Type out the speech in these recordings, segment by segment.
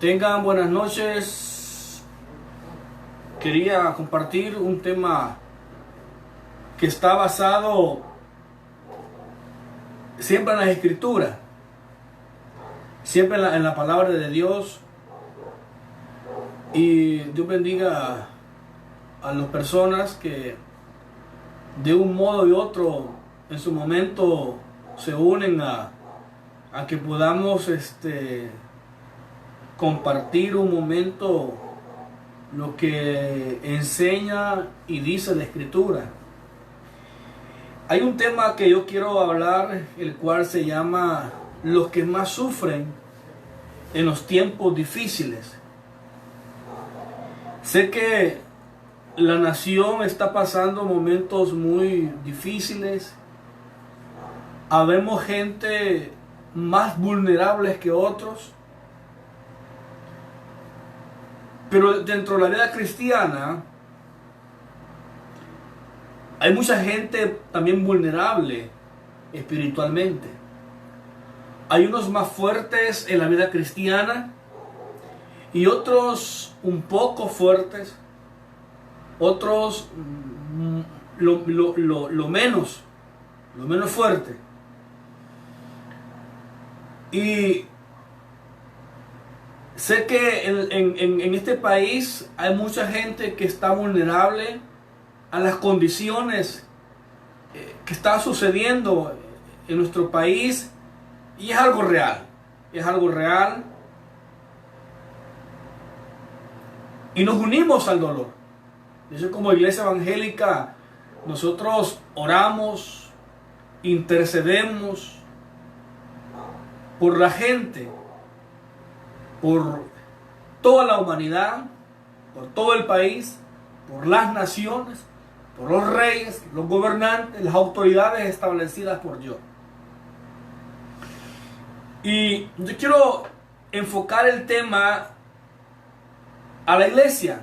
Tengan buenas noches. Quería compartir un tema que está basado siempre en las escrituras, siempre en la palabra de Dios. Y Dios bendiga a las personas que de un modo y otro en su momento se unen a que podamos compartir un momento lo que enseña y dice la Escritura. Hay un tema que yo quiero hablar, el cual se llama los que más sufren en los tiempos difíciles. Sé que la nación está pasando momentos muy difíciles. Habemos gente más vulnerables que otros. Pero dentro de la vida cristiana hay mucha gente también vulnerable espiritualmente. Hay unos más fuertes en la vida cristiana y otros un poco fuertes, otros lo menos fuerte. Y sé que en este país hay mucha gente que está vulnerable a las condiciones que están sucediendo en nuestro país, y es algo real, y nos unimos al dolor. De hecho, como iglesia evangélica, nosotros oramos, intercedemos por la gente, por toda la humanidad, por todo el país, por las naciones, por los reyes, los gobernantes, las autoridades establecidas por Dios. Y yo quiero enfocar el tema a la iglesia,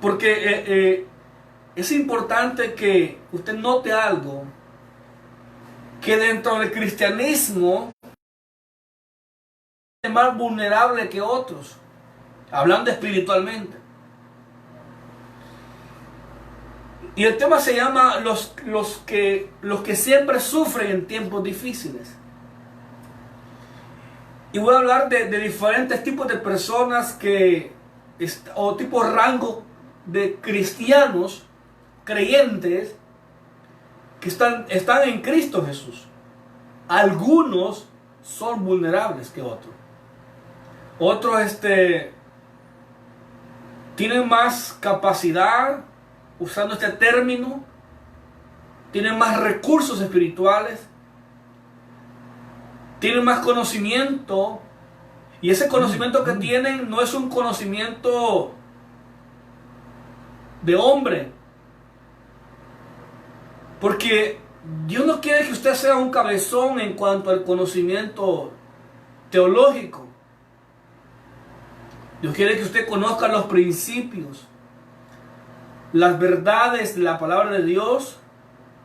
porque es importante que usted note algo, que dentro del cristianismo es más vulnerable que otros, hablando espiritualmente. Y el tema se llama los que siempre sufren en tiempos difíciles. Y voy a hablar de diferentes tipos de personas o tipo rango de cristianos, creyentes, que están en Cristo Jesús. Algunos son vulnerables que otros. Otros tienen más capacidad, usando este término, tienen más recursos espirituales, tienen más conocimiento, y ese conocimiento que tienen no es un conocimiento de hombre, porque Dios no quiere que usted sea un cabezón en cuanto al conocimiento teológico. Dios quiere que usted conozca los principios, las verdades de la palabra de Dios,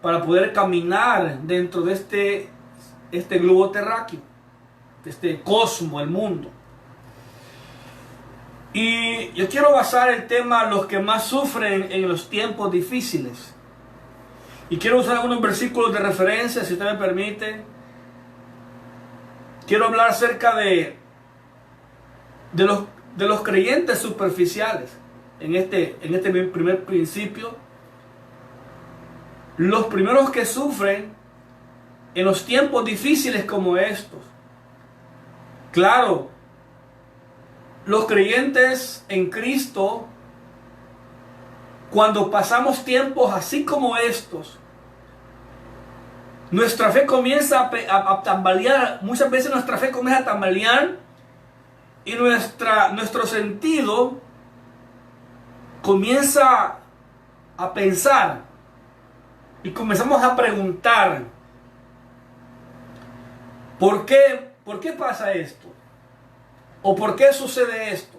para poder caminar dentro de este globo terráqueo, de este cosmos, el mundo. Y yo quiero basar el tema los que más sufren en los tiempos difíciles. Y quiero usar algunos versículos de referencia, si usted me permite. Quiero hablar acerca de los creyentes superficiales. En este primer principio, los primeros que sufren en los tiempos difíciles como estos. Claro, los creyentes en Cristo, cuando pasamos tiempos así como estos, nuestra fe comienza a tambalear. Muchas veces nuestra fe comienza a tambalear y nuestro sentido comienza a pensar y comenzamos a preguntar: ¿por qué pasa esto? ¿O por qué sucede esto?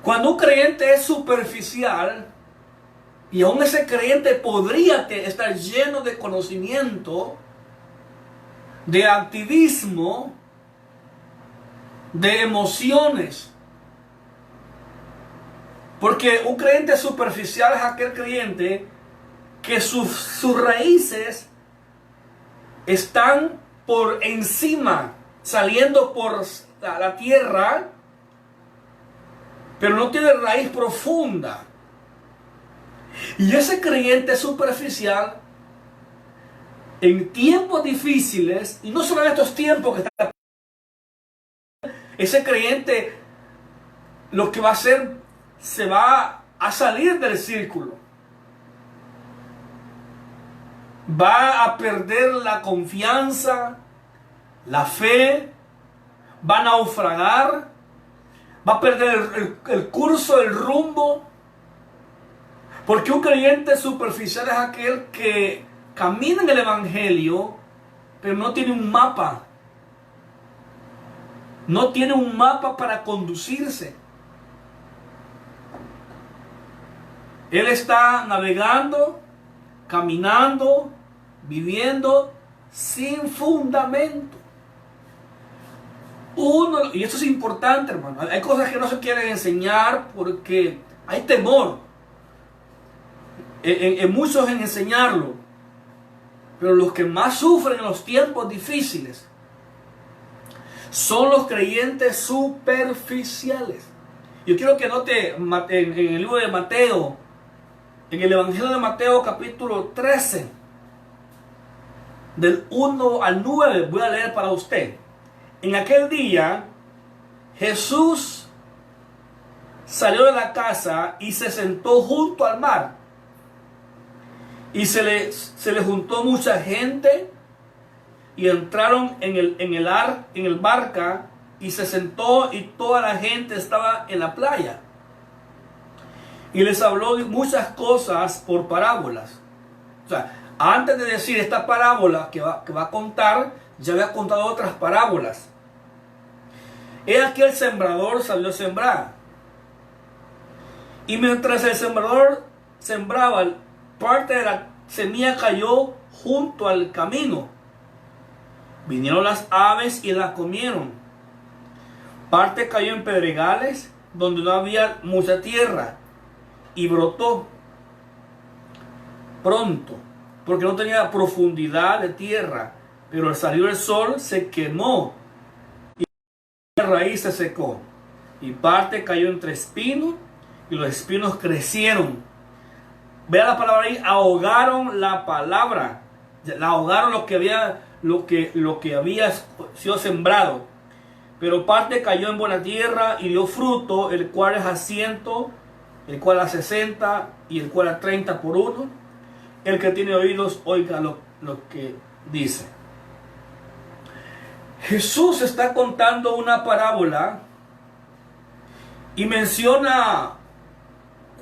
Cuando un creyente es superficial, y aún ese creyente podría estar lleno de conocimiento, de activismo, de emociones. Porque un creyente superficial es aquel creyente que sus raíces están por encima, saliendo por la tierra, pero no tiene raíz profunda. Y ese creyente superficial, en tiempos difíciles, y no solo en estos tiempos que está, ese creyente lo que va a hacer, se va a salir del círculo. Va a perder la confianza, la fe, va a naufragar, va a perder el curso, el rumbo. Porque un creyente superficial es aquel que camina en el Evangelio, pero no tiene un mapa. No tiene un mapa para conducirse. Él está navegando, caminando, viviendo sin fundamento. Y esto es importante, hermano. Hay cosas que no se quieren enseñar porque hay temor en muchos en enseñarlo. Pero los que más sufren en los tiempos difíciles son los creyentes superficiales. Yo quiero que note en el libro de Mateo, en el Evangelio de Mateo capítulo 13, del 1 al 9, voy a leer para usted. En aquel día, Jesús salió de la casa y se sentó junto al mar. Y se le juntó mucha gente y entraron en el barca y se sentó y toda la gente estaba en la playa. Y les habló de muchas cosas por parábolas. O sea, antes de decir esta parábola que va a contar, ya había contado otras parábolas. He aquí el sembrador salió a sembrar. Y mientras el sembrador sembraba, parte de la semilla cayó junto al camino. Vinieron las aves y la comieron. Parte cayó en pedregales, donde no había mucha tierra, y brotó pronto, porque no tenía profundidad de tierra. Pero al salir el sol se quemó y la raíz se secó. Y parte cayó entre espinos, y los espinos crecieron. Vea la palabra ahí, ahogaron la palabra, la ahogaron lo que había sido sembrado. Pero parte cayó en buena tierra y dio fruto, el cual es a 100, el cual a 60 y el cual a 30 por uno. El que tiene oídos, oiga lo que dice. Jesús está contando una parábola y menciona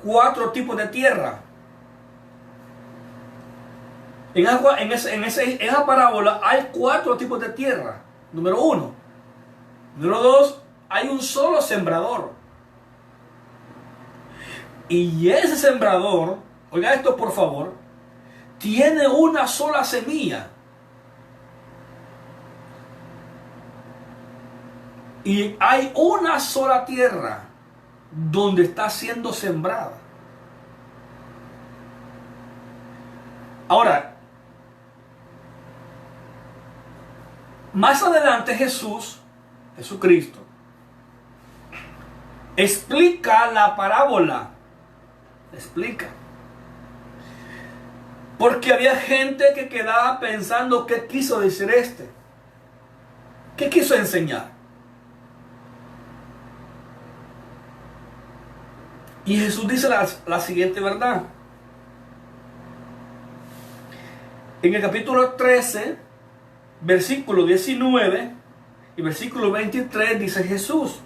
4 tipos de tierra. En esa parábola hay 4 tipos de tierra. Número 1. Número 2, hay un solo sembrador. Y ese sembrador, oiga esto por favor, tiene una sola semilla. Y hay una sola tierra donde está siendo sembrada. Ahora, más adelante Jesucristo, explica la parábola. Explica. Porque había gente que quedaba pensando qué quiso decir este. ¿Qué quiso enseñar? Y Jesús dice la siguiente verdad. En el capítulo 13, versículo 19 y versículo 23 dice Jesús: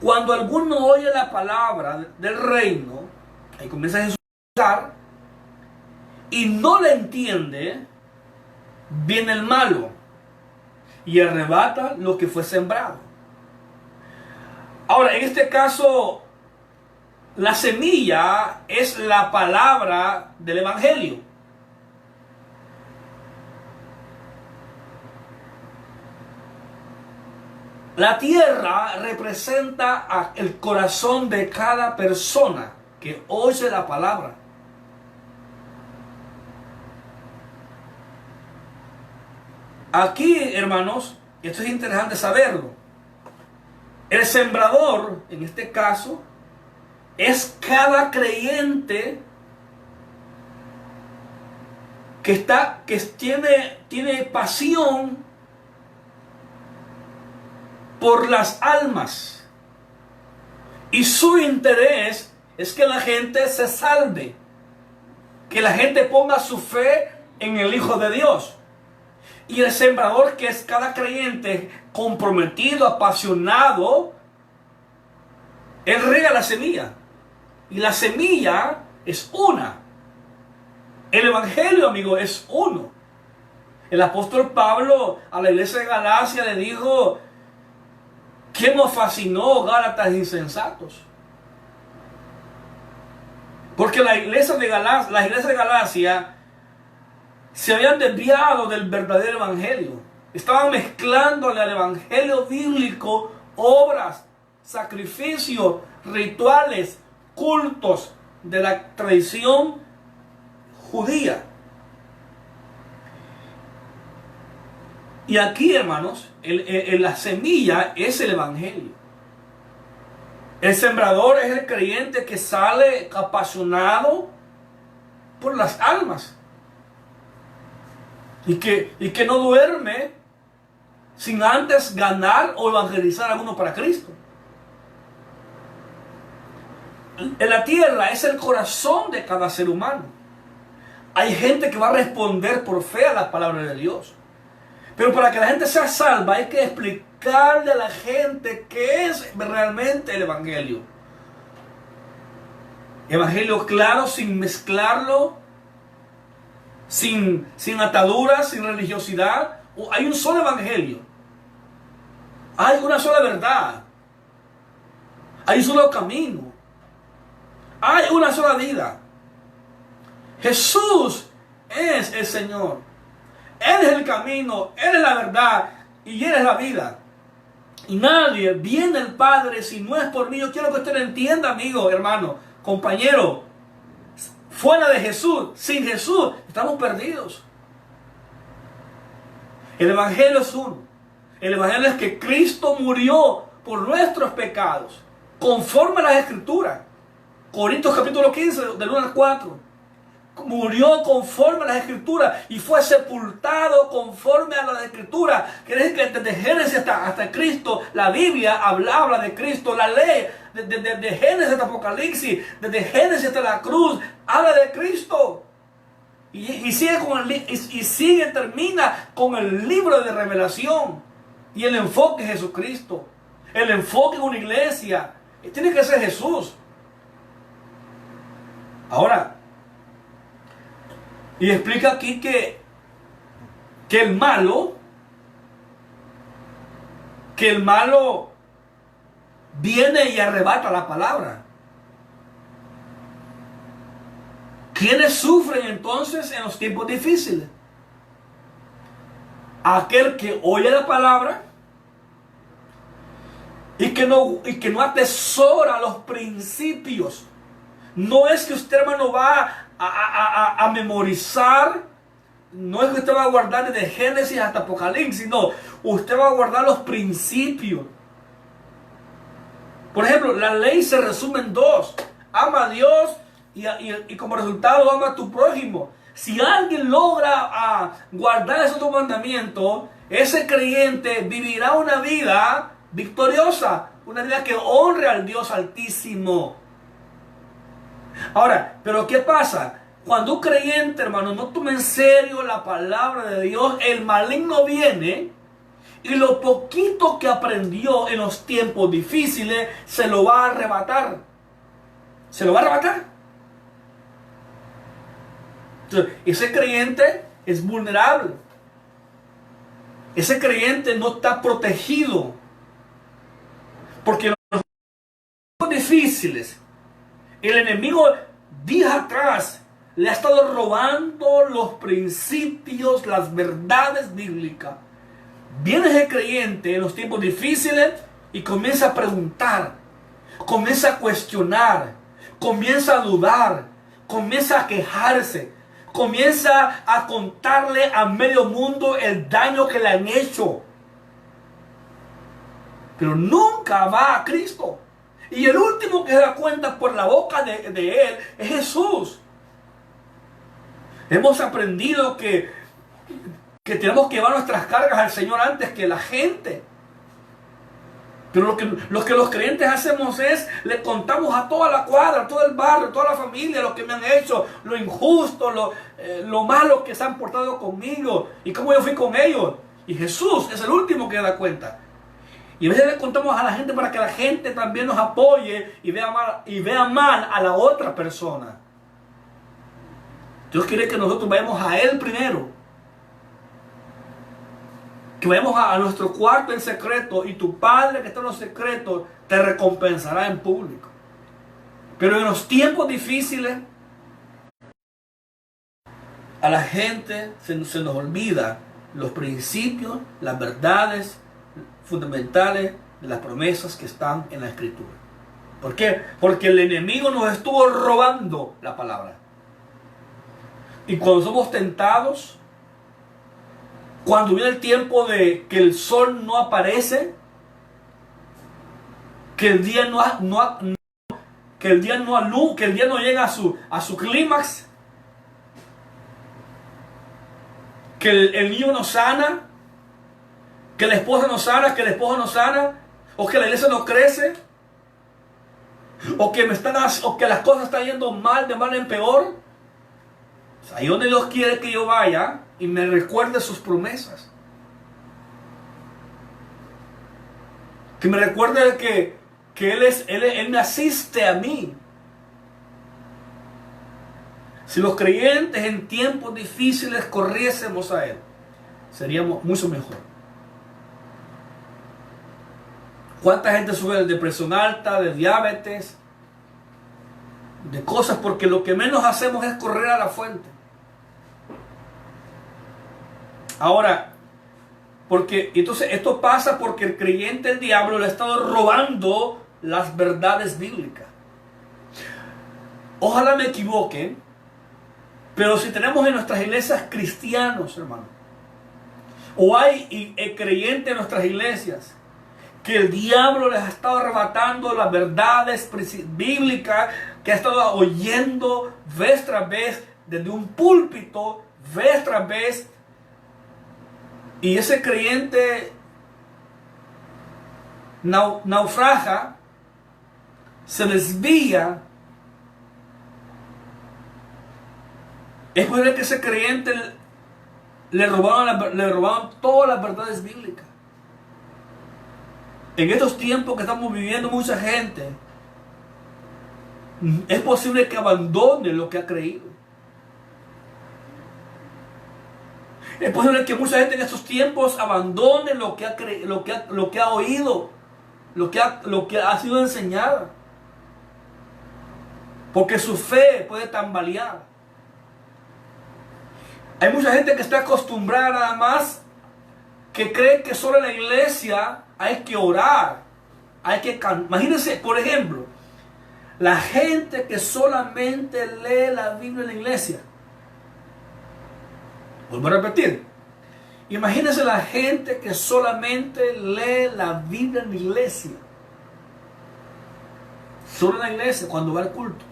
cuando alguno oye la palabra del reino, ahí comienza Jesús a hablar, y no le entiende, viene el malo y arrebata lo que fue sembrado. Ahora, en este caso, la semilla es la palabra del Evangelio. La tierra representa el corazón de cada persona que oye la palabra. Aquí, hermanos, esto es interesante saberlo. El sembrador, en este caso, es cada creyente que tiene pasión por las almas. Y su interés es que la gente se salve, que la gente ponga su fe en el Hijo de Dios. Y el sembrador, que es cada creyente comprometido, apasionado, él riega la semilla. Y la semilla es una. El evangelio, amigo, es uno. El apóstol Pablo a la iglesia de Galacia le dijo: ¿qué nos fascinó, Gálatas insensatos? Porque las iglesias de Galacia se habían desviado del verdadero evangelio. Estaban mezclándole al evangelio bíblico obras, sacrificios, rituales, cultos de la tradición judía. Y aquí, hermanos, la semilla es el evangelio. El sembrador es el creyente que sale apasionado por las almas. Y que no duerme sin antes ganar o evangelizar a uno para Cristo. En la tierra es el corazón de cada ser humano. Hay gente que va a responder por fe a la palabra de Dios. Pero para que la gente sea salva hay que explicarle a la gente qué es realmente el evangelio. Evangelio claro, sin mezclarlo, sin ataduras, sin religiosidad. Hay un solo evangelio. Hay una sola verdad. Hay un solo camino. Hay una sola vida. Jesús es el Señor. Él es el camino, Él es la verdad y Él es la vida. Y nadie viene al Padre si no es por mí. Yo quiero que usted lo entienda, amigo, hermano, compañero. Fuera de Jesús, sin Jesús, estamos perdidos. El evangelio es uno. El evangelio es que Cristo murió por nuestros pecados, conforme a las Escrituras. Corintios capítulo 15, del 1 al 4. Murió conforme a las Escrituras y fue sepultado conforme a las Escrituras. Quiere decir que desde Génesis hasta Cristo, la Biblia habla de Cristo. La ley, de Génesis hasta Apocalipsis, desde Génesis hasta la cruz, habla de Cristo. Y termina con el libro de Revelación. Y el enfoque es Jesucristo. El enfoque en una iglesia tiene que ser Jesús. Ahora, y explica aquí que el malo viene y arrebata la palabra. ¿Quiénes sufren entonces en los tiempos difíciles? Aquel que oye la palabra y que no atesora los principios. No es que usted, hermano, va a memorizar, no es que usted va a guardar desde Génesis hasta Apocalipsis, no, usted va a guardar los principios. Por ejemplo, la ley se resume en dos: ama a Dios y como resultado ama a tu prójimo. Si alguien logra guardar esos dos mandamientos, ese creyente vivirá una vida victoriosa, una vida que honre al Dios Altísimo. Ahora, pero ¿qué pasa? Cuando un creyente, hermano, no toma en serio la palabra de Dios, el maligno viene y lo poquito que aprendió en los tiempos difíciles se lo va a arrebatar. Se lo va a arrebatar. Entonces, ese creyente es vulnerable. Ese creyente no está protegido. Porque en los tiempos difíciles, el enemigo días atrás le ha estado robando los principios, las verdades bíblicas. Viene el creyente en los tiempos difíciles y comienza a preguntar, comienza a cuestionar, comienza a dudar, comienza a quejarse, comienza a contarle a medio mundo el daño que le han hecho. Pero nunca va a Cristo. Y el último que se da cuenta por la boca de Él es Jesús. Hemos aprendido que tenemos que llevar nuestras cargas al Señor antes que la gente. Pero lo que los creyentes hacemos es, le contamos a toda la cuadra, a todo el barrio, a toda la familia, lo que me han hecho, lo injusto, lo malo que se han portado conmigo y cómo yo fui con ellos. Y Jesús es el último que da cuenta. Y a veces le contamos a la gente para que la gente también nos apoye y vea mal a la otra persona. Dios quiere que nosotros vayamos a Él primero. Que vayamos a nuestro cuarto en secreto y tu Padre que está en los secretos te recompensará en público. Pero en los tiempos difíciles a la gente se nos olvida los principios, las verdades fundamentales de las promesas que están en la Escritura. ¿Por qué? Porque el enemigo nos estuvo robando la palabra. Y cuando somos tentados, cuando viene el tiempo de que el sol no aparece, que el día no llega a su clímax, que el niño no sana, que la esposa no sana, que el esposo no sana, o que la iglesia no crece, o que las cosas están yendo mal, de mal en peor. Ahí donde Dios quiere que yo vaya y me recuerde sus promesas. Que me recuerde que Él me asiste a mí. Si los creyentes en tiempos difíciles corriésemos a Él, seríamos mucho mejor. ¿Cuánta gente sufre de depresión alta, de diabetes, de cosas? Porque lo que menos hacemos es correr a la fuente. Ahora, entonces esto pasa porque el creyente, el diablo, le ha estado robando las verdades bíblicas. Ojalá me equivoque, pero si tenemos en nuestras iglesias cristianos, hermano, o hay creyentes en nuestras iglesias, que el diablo les ha estado arrebatando las verdades bíblicas que ha estado oyendo vez tras vez desde un púlpito, vez tras vez, y ese creyente naufraga, se desvía. Es posible que ese creyente le robaron todas las verdades bíblicas. En estos tiempos que estamos viviendo, mucha gente es posible que abandone lo que ha creído. Es posible que mucha gente en estos tiempos abandone lo que ha oído, lo que ha sido enseñado, porque su fe puede tambalear. Hay mucha gente que está acostumbrada nada más, que cree que solo en la iglesia hay que orar, hay que cantar. Imagínense, por ejemplo, la gente que solamente lee la Biblia en la iglesia. Vuelvo a repetir. Imagínense la gente que solamente lee la Biblia en la iglesia. Solo en la iglesia, cuando va al culto.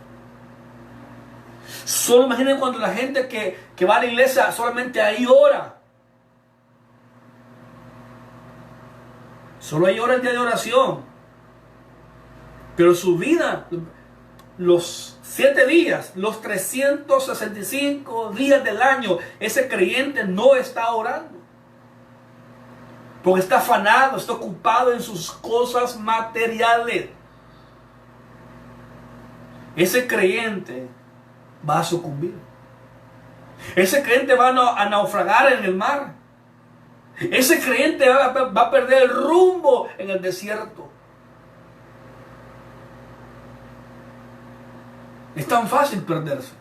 Solo imaginen cuando la gente que va a la iglesia solamente ahí ora. Solo hay hora el día de oración. Pero su vida, los 7 días, los 365 días del año, ese creyente no está orando. Porque está afanado, está ocupado en sus cosas materiales. Ese creyente va a sucumbir. Ese creyente va a naufragar en el mar. Ese creyente va a perder el rumbo en el desierto. Es tan fácil perderse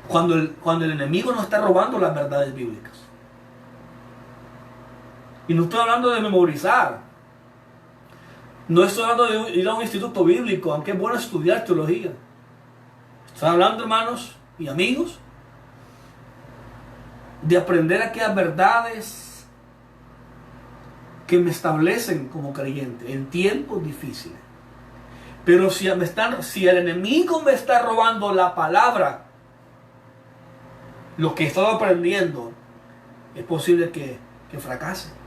cuando el enemigo nos está robando las verdades bíblicas. Y no estoy hablando de memorizar. No estoy hablando de ir a un instituto bíblico, aunque es bueno estudiar teología. Estoy hablando, hermanos y amigos, de aprender aquellas verdades que me establecen como creyente en tiempos difíciles. Pero si el enemigo me está robando la palabra, lo que he estado aprendiendo, es posible que fracase.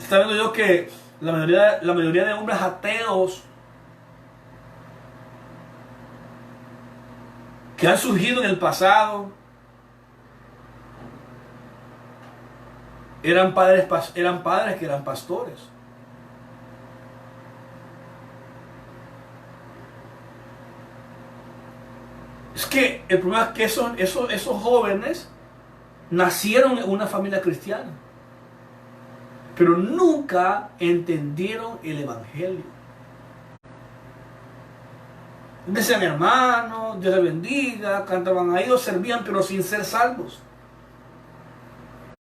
Está viendo yo que la mayoría de hombres ateos que han surgido en el pasado eran padres que eran pastores. Es que el problema es que esos jóvenes nacieron en una familia cristiana, pero nunca entendieron el evangelio. Decían hermano, Dios les bendiga, cantaban a Dios, servían, pero sin ser salvos.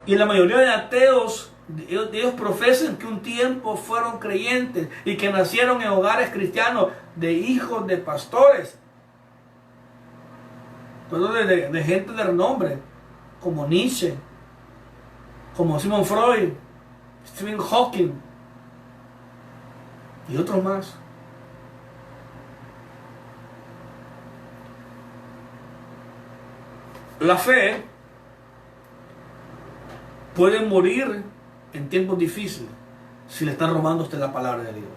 Y la mayoría de ateos, ellos profesan que un tiempo fueron creyentes y que nacieron en hogares cristianos de hijos de pastores. De gente de renombre, como Nietzsche, como Sigmund Freud, Stephen Hawking y otros más. La fe puede morir en tiempos difíciles si le están robando a usted la palabra de Dios.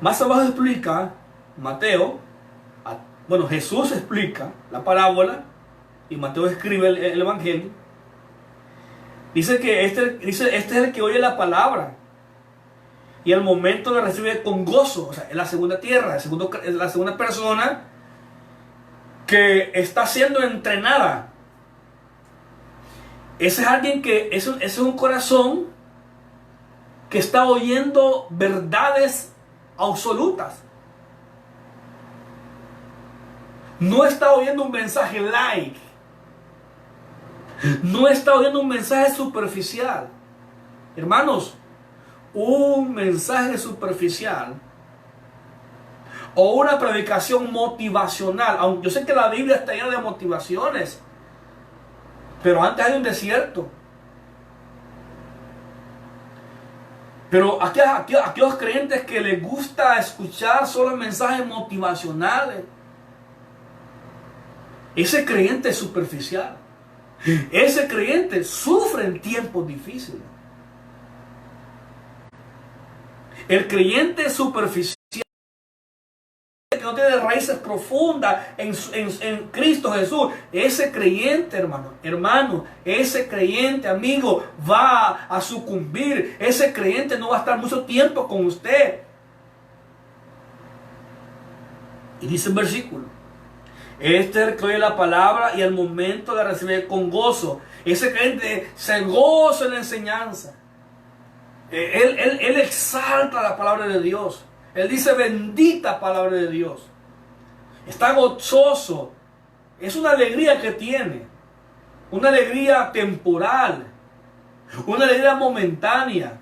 Más abajo explica Jesús explica la parábola y Mateo escribe el evangelio. Dice que este es el que oye la palabra y al momento la recibe con gozo. O sea, es la segunda tierra, es la segunda persona que está siendo entrenada. Ese es alguien que es un corazón que está oyendo verdades absolutas. No está oyendo un mensaje light. No está oyendo un mensaje superficial. Hermanos, un mensaje superficial o una predicación motivacional, aunque yo sé que la Biblia está llena de motivaciones, pero antes hay un desierto. Pero aquellos creyentes que les gusta escuchar solo mensajes motivacionales, ese creyente es superficial. Ese creyente sufre en tiempos difíciles. El creyente superficial, que no tiene raíces profundas en Cristo Jesús, ese creyente, hermano, ese creyente, amigo, va a sucumbir. Ese creyente no va a estar mucho tiempo con usted. Y dice el versículo: este es el que oye la palabra y al momento la recibe con gozo. Ese creyente se goza en la enseñanza. Él exalta la palabra de Dios. Él dice bendita palabra de Dios. Está gozoso. Es una alegría que tiene. Una alegría temporal. Una alegría momentánea.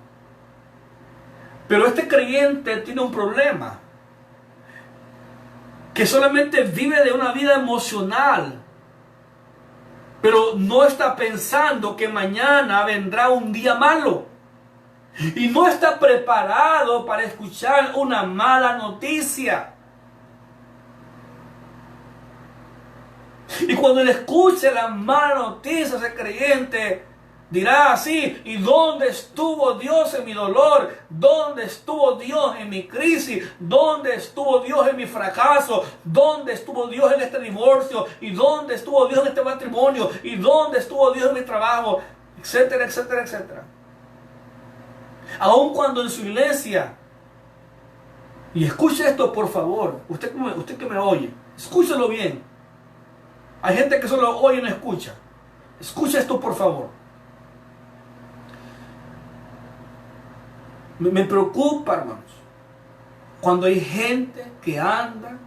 Pero este creyente tiene un problema. Que solamente vive de una vida emocional. Pero no está pensando que mañana vendrá un día malo. Y no está preparado para escuchar una mala noticia. Y cuando él escuche la mala noticia, ese creyente dirá así: ¿y dónde estuvo Dios en mi dolor? ¿Dónde estuvo Dios en mi crisis? ¿Dónde estuvo Dios en mi fracaso? ¿Dónde estuvo Dios en este divorcio? ¿Y dónde estuvo Dios en este matrimonio? ¿Y dónde estuvo Dios en mi trabajo? Etcétera, etcétera, etcétera. Aun cuando en su iglesia, y escuche esto por favor, usted que me oye, escúchelo bien. Hay gente que solo oye y no escucha. Escucha esto por favor. Me preocupa, hermanos, cuando hay gente que anda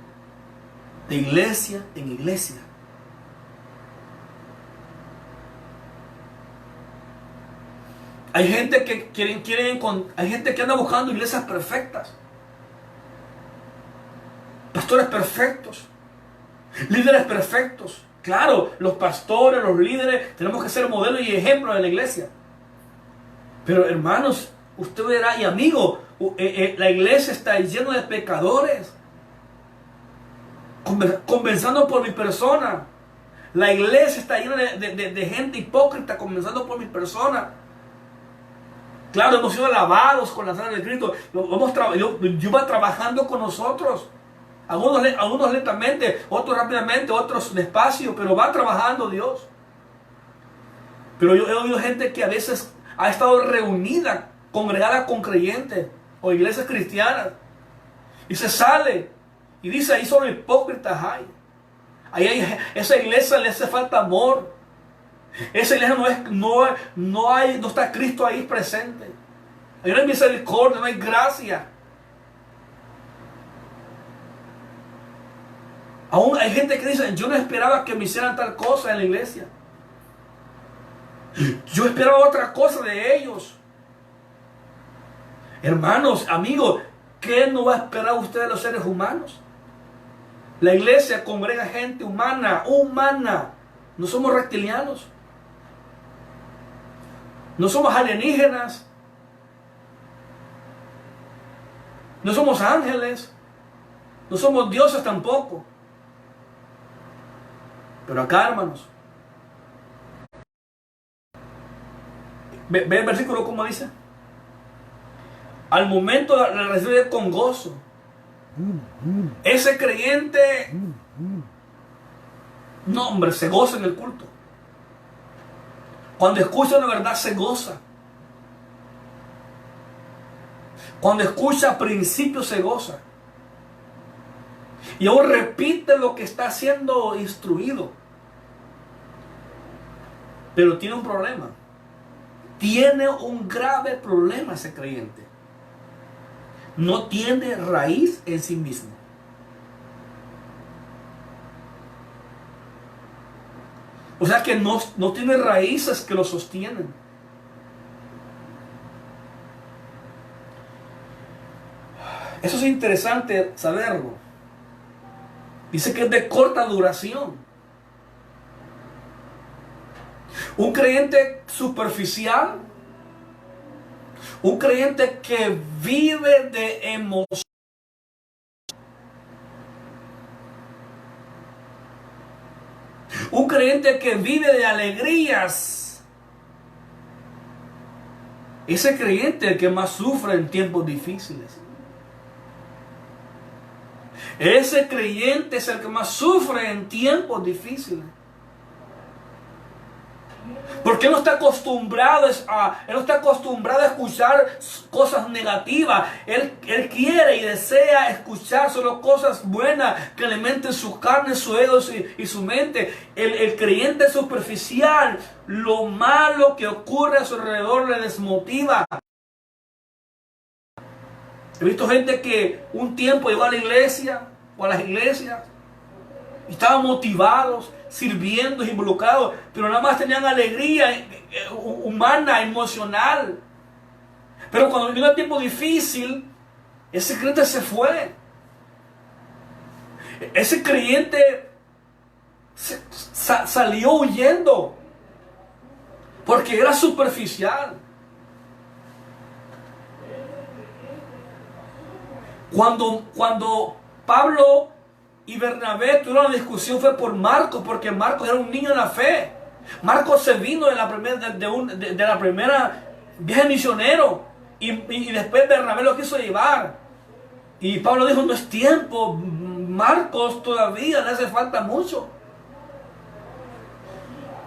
de iglesia en iglesia, Hay gente que hay gente que anda buscando iglesias perfectas, pastores perfectos, líderes perfectos. Claro, los pastores, los líderes, tenemos que ser modelos y ejemplos de la iglesia. Pero hermanos, usted verá, y amigo, la iglesia está llena de pecadores, comenzando por mi persona. La iglesia está llena de gente hipócrita, comenzando por mi persona. Claro, hemos sido lavados con la sangre de Cristo. Dios va trabajando con nosotros. Algunos lentamente, otros rápidamente, otros despacio, pero va trabajando Dios. Pero yo he oído gente que a veces ha estado reunida, congregada con creyentes o iglesias cristianas, y se sale y dice: ahí solo hipócritas hay. Esa iglesia le hace falta amor. Esa iglesia no está Cristo ahí presente. Ahí no hay misericordia, no hay gracia. Aún hay gente que dice: yo no esperaba que me hicieran tal cosa en la iglesia. Yo esperaba otra cosa de ellos. Hermanos, amigos, ¿qué no va a esperar usted de los seres humanos? La iglesia congrega gente humana. No somos reptilianos. No somos alienígenas. No somos ángeles. No somos dioses tampoco. Pero acá, hermanos, ve el versículo como dice: al momento la recibe con gozo. Ese creyente, no hombre, se goza en el culto. Cuando escucha la verdad se goza. Cuando escucha principios se goza. Y aún repite lo que está siendo instruido. Pero tiene un problema. Tiene un grave problema ese creyente. No tiene raíz en sí mismo. O sea que no tiene raíces que lo sostienen. Eso es interesante saberlo. Dice que es de corta duración. Un creyente superficial, un creyente que vive de emoción, un creyente que vive de alegrías, ese creyente es el que más sufre en tiempos difíciles. Ese creyente es el que más sufre en tiempos difíciles. Porque él no está acostumbrado a escuchar cosas negativas. Él quiere y desea escuchar solo cosas buenas que alimenten su carne, su ego y su mente. El creyente superficial, lo malo que ocurre a su alrededor le desmotiva. He visto gente que un tiempo llegó a la iglesia o a las iglesias y estaban motivados, sirviendo, involucrados, pero nada más tenían alegría humana, emocional. Pero cuando vino el tiempo difícil, ese creyente se fue. Ese creyente salió huyendo porque era superficial. Cuando Pablo y Bernabé tuvieron una discusión fue por Marcos, porque Marcos era un niño en la fe. Marcos se vino de la primera viaje misionero y después Bernabé lo quiso llevar. Y Pablo dijo: no es tiempo, Marcos todavía le hace falta mucho.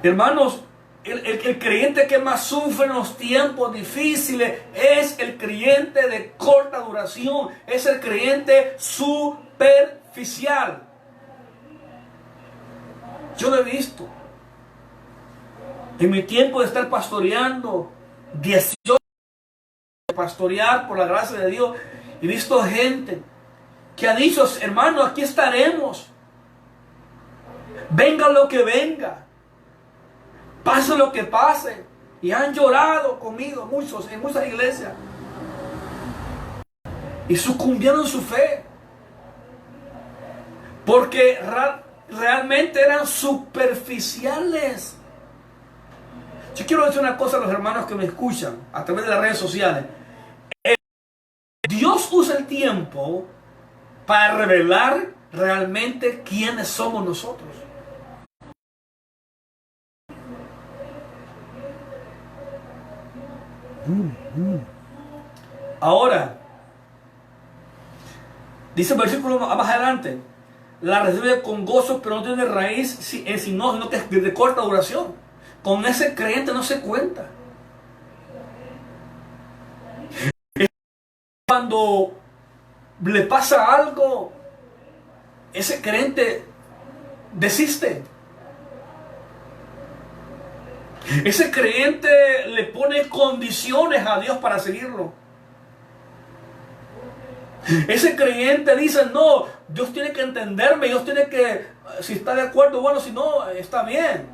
Hermanos, el creyente que más sufre en los tiempos difíciles es el creyente de corta duración, es el creyente superficial. Yo lo he visto. En mi tiempo de estar pastoreando, 18 de pastorear por la gracia de Dios, he visto gente que ha dicho: hermano, aquí estaremos. Venga lo que venga. Pase lo que pase. y han llorado conmigo muchos en muchas iglesias y sucumbieron en su fe porque realmente eran superficiales. Yo quiero decir una cosa a los hermanos que me escuchan a través de las redes sociales. Dios usa el tiempo para revelar realmente quiénes somos nosotros. Ahora, dice el versículo más adelante, la recibe con gozo, pero no tiene raíz, sino que es de corta duración. Con ese creyente no se cuenta. Cuando le pasa algo, ese creyente desiste. Ese creyente le pone condiciones a Dios para seguirlo. Ese creyente dice, no, Dios tiene que entenderme, Dios tiene que, si está de acuerdo, bueno, si no, está bien.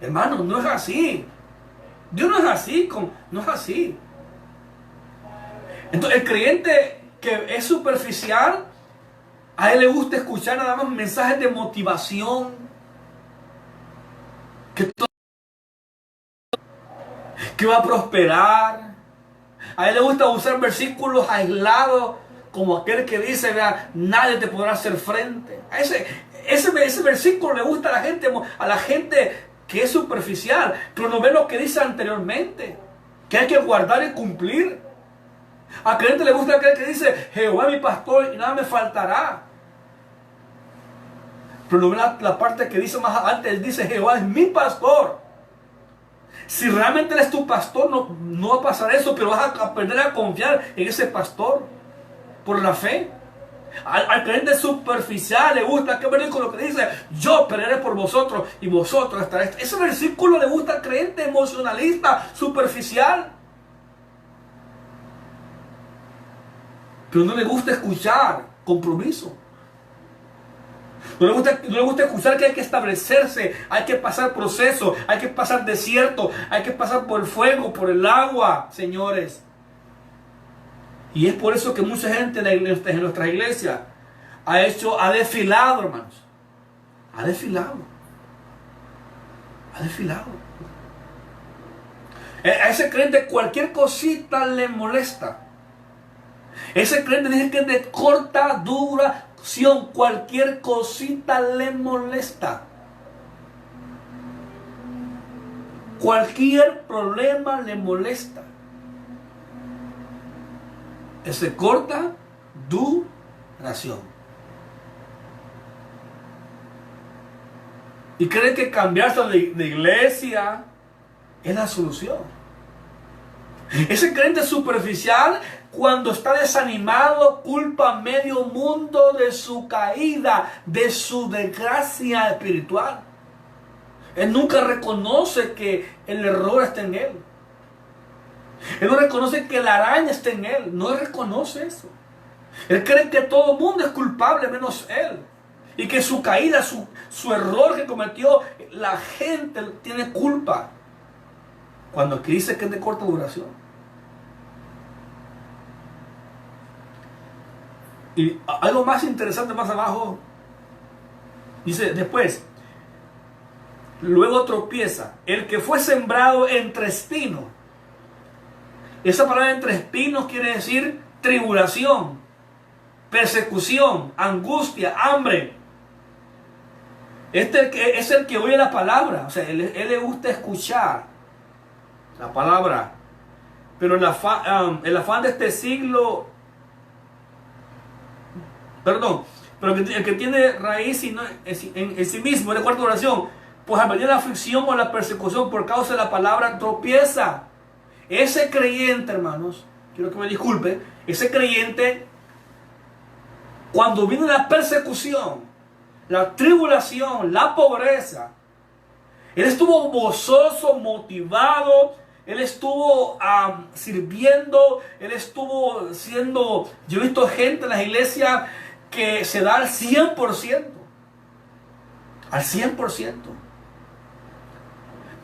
Hermano, no es así. Dios no es así, no es así. Entonces, el creyente que es superficial, a él le gusta escuchar nada más mensajes de motivación, que va a prosperar. A él le gusta usar versículos aislados, como aquel que dice, vea, nadie te podrá hacer frente. Ese versículo le gusta a la gente que es superficial, pero no ve lo que dice anteriormente, que hay que guardar y cumplir. A creyente le gusta aquel que dice, Jehová es mi pastor y nada me faltará. Pero no ve la parte que dice más adelante, él dice, Jehová es mi pastor. Si realmente él es tu pastor, no va a pasar eso, pero vas a aprender a confiar en ese pastor por la fe. Al creyente superficial le gusta que versículo que dice, yo pelearé por vosotros y vosotros estaréis. Ese versículo le gusta al creyente emocionalista, superficial. Pero no le gusta escuchar compromiso. No le gusta escuchar que hay que establecerse, hay que pasar proceso, hay que pasar desierto, hay que pasar por el fuego, por el agua, señores. Y es por eso que mucha gente en nuestra iglesia ha desfilado, hermanos. Ha desfilado. Ha desfilado. A ese creyente cualquier cosita le molesta. Ese creyente dice que es de corta duración. Cualquier cosita le molesta. Cualquier problema le molesta. Es de corta duración. Y cree que cambiarse de iglesia es la solución. Ese creyente superficial, cuando está desanimado, culpa a medio mundo de su caída, de su desgracia espiritual. Él nunca reconoce que el error está en él. Él no reconoce que la araña está en él. No reconoce eso. Él cree que todo el mundo es culpable menos él. Y que su caída, su error que cometió, la gente tiene culpa. Cuando aquí dice que es de corta duración. Y algo más interesante más abajo. Dice después. Luego tropieza. El que fue sembrado entre espinos. Esa palabra entre espinos quiere decir tribulación, persecución, angustia, hambre. Este es el que oye la palabra. O sea, él le gusta escuchar la palabra. Pero el afán de este siglo, pero el que tiene raíz en sí mismo, en la cuarta oración, pues al venir la aflicción o la persecución por causa de la palabra, tropieza. Ese creyente, hermanos, quiero que me disculpe, ese creyente, cuando viene la persecución, la tribulación, la pobreza, él estuvo gozoso, motivado, él estuvo sirviendo, él estuvo siendo, yo he visto gente en las iglesias que se da al 100%, al 100%.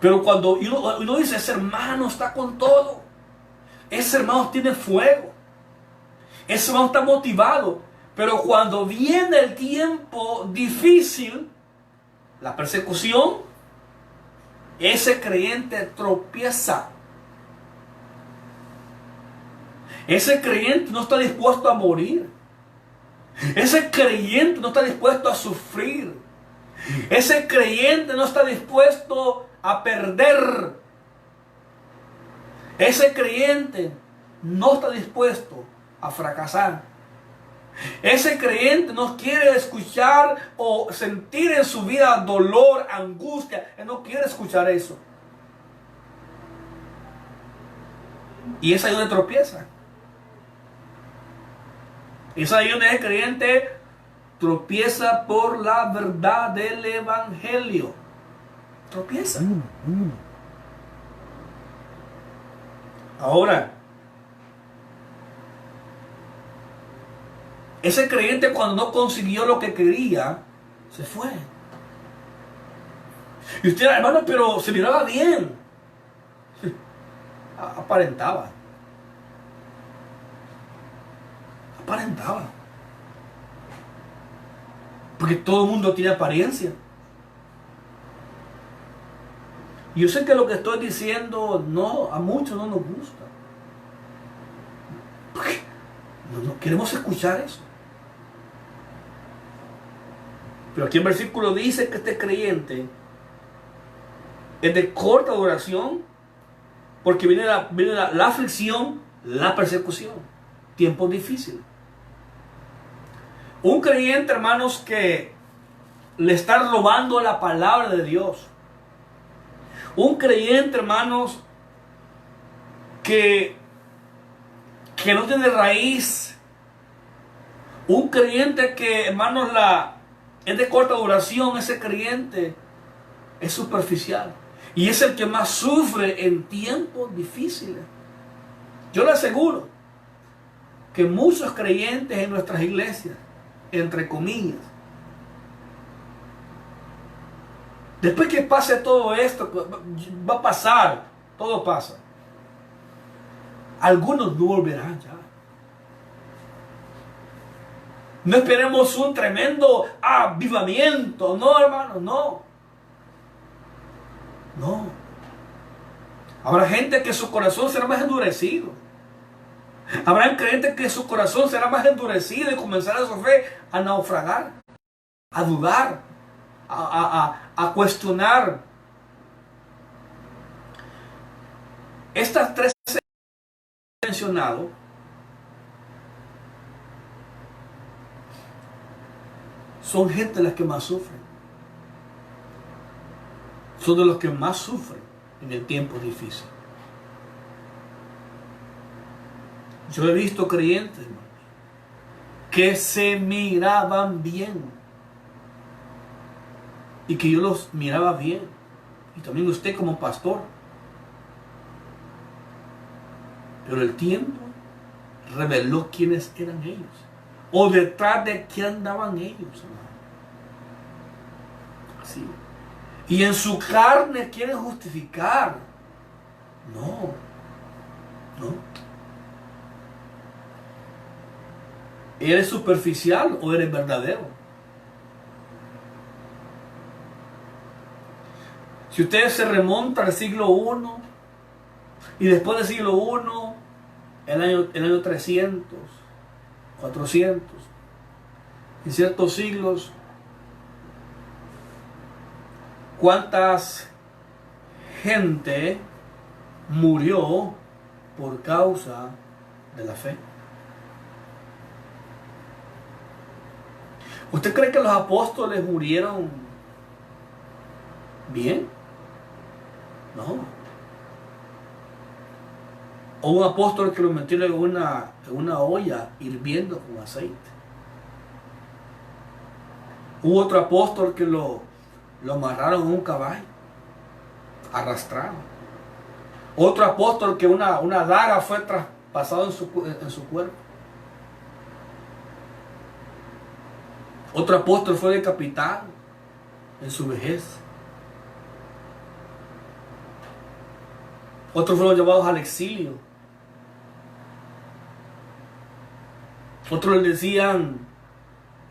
Pero cuando uno dice, ese hermano está con todo, ese hermano tiene fuego, ese hermano está motivado, pero cuando viene el tiempo difícil, la persecución, ese creyente tropieza. Ese creyente no está dispuesto a morir. Ese creyente no está dispuesto a sufrir. Ese creyente no está dispuesto a perder. Ese creyente no está dispuesto a fracasar. Ese creyente no quiere escuchar o sentir en su vida dolor, angustia. Él no quiere escuchar eso. Y es ahí donde tropieza. Es ahí donde el creyente tropieza por la verdad del evangelio. Tropieza. Ahora, ese creyente cuando no consiguió lo que quería, se fue. Y usted, hermano, pero se miraba bien. Aparentaba. Aparentaba. Porque todo el mundo tiene apariencia. Y yo sé que lo que estoy diciendo no, a muchos no nos gusta. Porque no queremos escuchar eso. Pero aquí el versículo dice que este creyente es de corta duración, porque viene la aflicción, la persecución, tiempos difíciles. Un creyente, hermanos, que le está robando la palabra de Dios. Un creyente, hermanos, que no tiene raíz. Un creyente que, hermanos, es de corta duración. Ese creyente es superficial. Y es el que más sufre en tiempos difíciles. Yo le aseguro que muchos creyentes en nuestras iglesias, entre comillas, después que pase todo esto, va a pasar, todo pasa. Algunos no volverán ya. No esperemos un tremendo avivamiento, no, hermano, no. No. Habrá gente que su corazón será más endurecido. Habrá creyentes que su corazón será más endurecido y comenzará su fe a naufragar, a dudar, a cuestionar. Estas tres que he mencionado son gente las que más sufren. Son de los que más sufren en el tiempo difícil. Yo he visto creyentes, hermanos, que se miraban bien. Y que yo los miraba bien. Y también usted como pastor. Pero el tiempo reveló quiénes eran ellos. O detrás de qué andaban ellos, hermano. Así. Y en su carne quieren justificar. No. ¿Eres superficial o eres verdadero? Si usted se remonta al siglo I y después del siglo I, el año 300, 400, en ciertos siglos, ¿cuántas gente murió por causa de la fe? ¿Usted cree que los apóstoles murieron bien? No. O un apóstol que lo metieron en una olla hirviendo con aceite. Hubo otro apóstol que lo amarraron en un caballo, arrastrado. Otro apóstol que una daga fue traspasada en su cuerpo. Otro apóstol fue decapitado en su vejez. Otros fueron llevados al exilio. Otros les decían,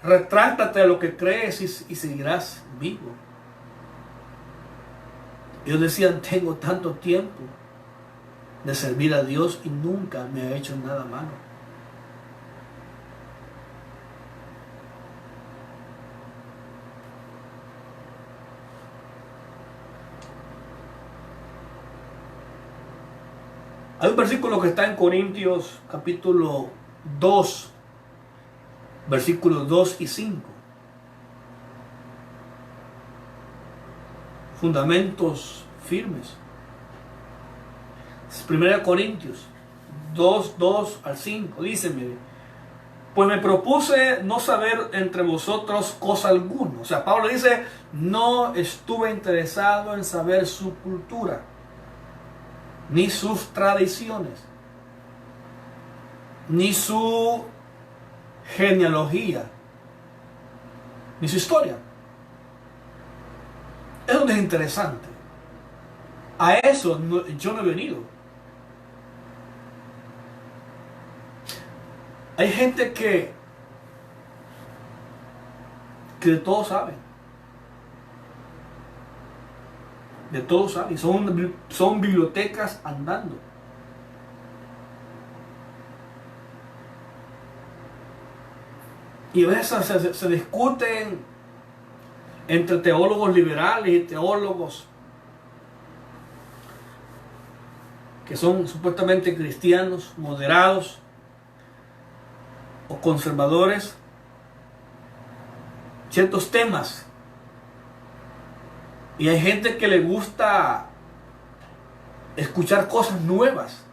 retráctate de lo que crees y seguirás vivo. Ellos decían, tengo tanto tiempo de servir a Dios y nunca me ha hecho nada malo. Hay un versículo que está en Corintios capítulo 2, versículos 2 y 5. Fundamentos firmes. 1 Corintios 2, 2 al 5. Dice, mire, pues me propuse no saber entre vosotros cosa alguna. O sea, Pablo dice, no estuve interesado en saber su cultura, ni sus tradiciones, ni su genealogía, ni su historia. Eso no es interesante. A eso yo no he venido. Hay gente que de todo sabe. De todo sabe. Son bibliotecas andando. Y a veces se discuten entre teólogos liberales y teólogos que son supuestamente cristianos, moderados o conservadores, ciertos temas. Y hay gente que le gusta escuchar cosas nuevas.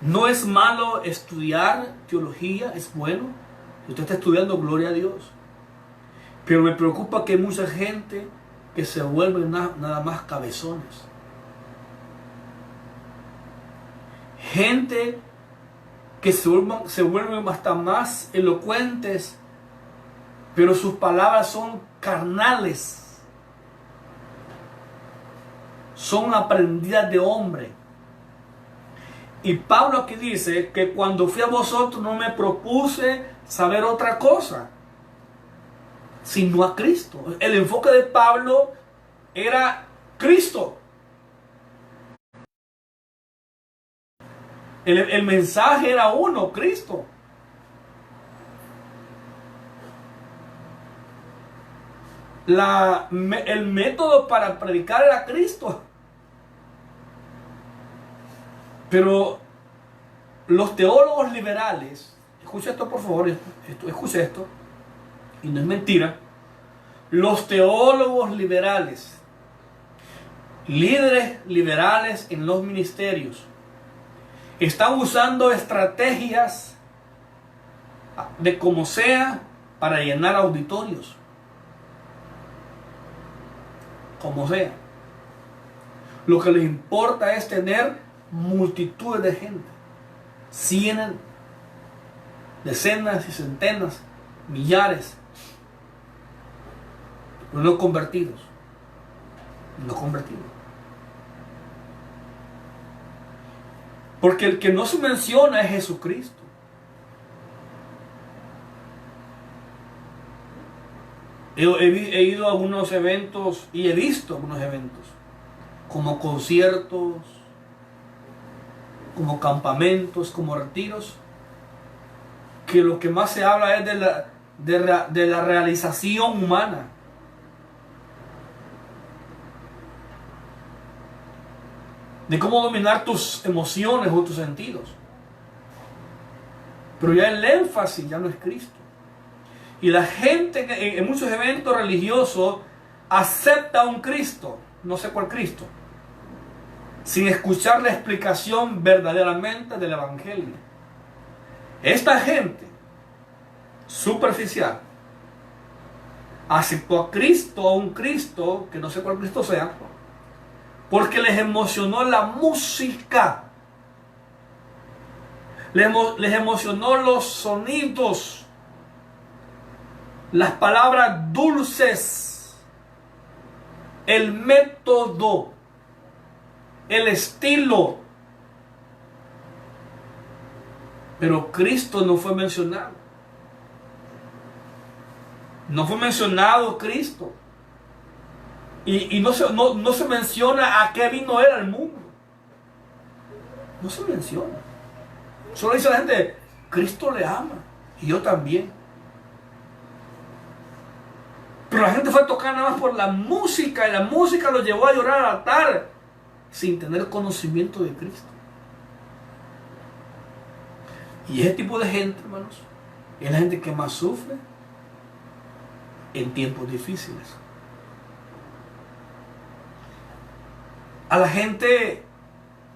No es malo estudiar teología, es bueno. Si usted está estudiando, gloria a Dios. Pero me preocupa que hay mucha gente que se vuelven nada más cabezones. Gente que se vuelven hasta más elocuentes, pero sus palabras son carnales. Son aprendidas de hombre. Y Pablo aquí dice que cuando fui a vosotros no me propuse saber otra cosa, sino a Cristo. El enfoque de Pablo era Cristo. El mensaje era uno, Cristo. El método para predicar era Cristo. Pero los teólogos liberales, escucha esto por favor, escucha esto, y no es mentira. Los teólogos liberales, líderes liberales en los ministerios, están usando estrategias de como sea para llenar auditorios. Como sea. Lo que les importa es tener multitudes de gente. Cientos, decenas y centenas, millares. Pero no convertidos. No convertidos. Porque el que no se menciona es Jesucristo. He ido a algunos eventos y he visto algunos eventos, como conciertos, como campamentos, como retiros, que lo que más se habla es de la realización humana. De cómo dominar tus emociones o tus sentidos. Pero ya el énfasis ya no es Cristo. Y la gente en muchos eventos religiosos acepta a un Cristo, no sé cuál Cristo, sin escuchar la explicación verdaderamente del Evangelio. Esta gente superficial aceptó a Cristo, a un Cristo, que no sé cuál Cristo sea, porque les emocionó la música, les emocionó los sonidos, las palabras dulces, el método. el estilo. Pero Cristo no fue mencionado. No fue mencionado Cristo. Y no se menciona a qué vino Él al mundo. No se menciona. Solo dice la gente, Cristo le ama. Y yo también. Pero la gente fue tocada nada más por la música. Y la música los llevó a llorar al altar. Sin tener conocimiento de Cristo. Y ese tipo de gente, hermanos, es la gente que más sufre en tiempos difíciles. A la gente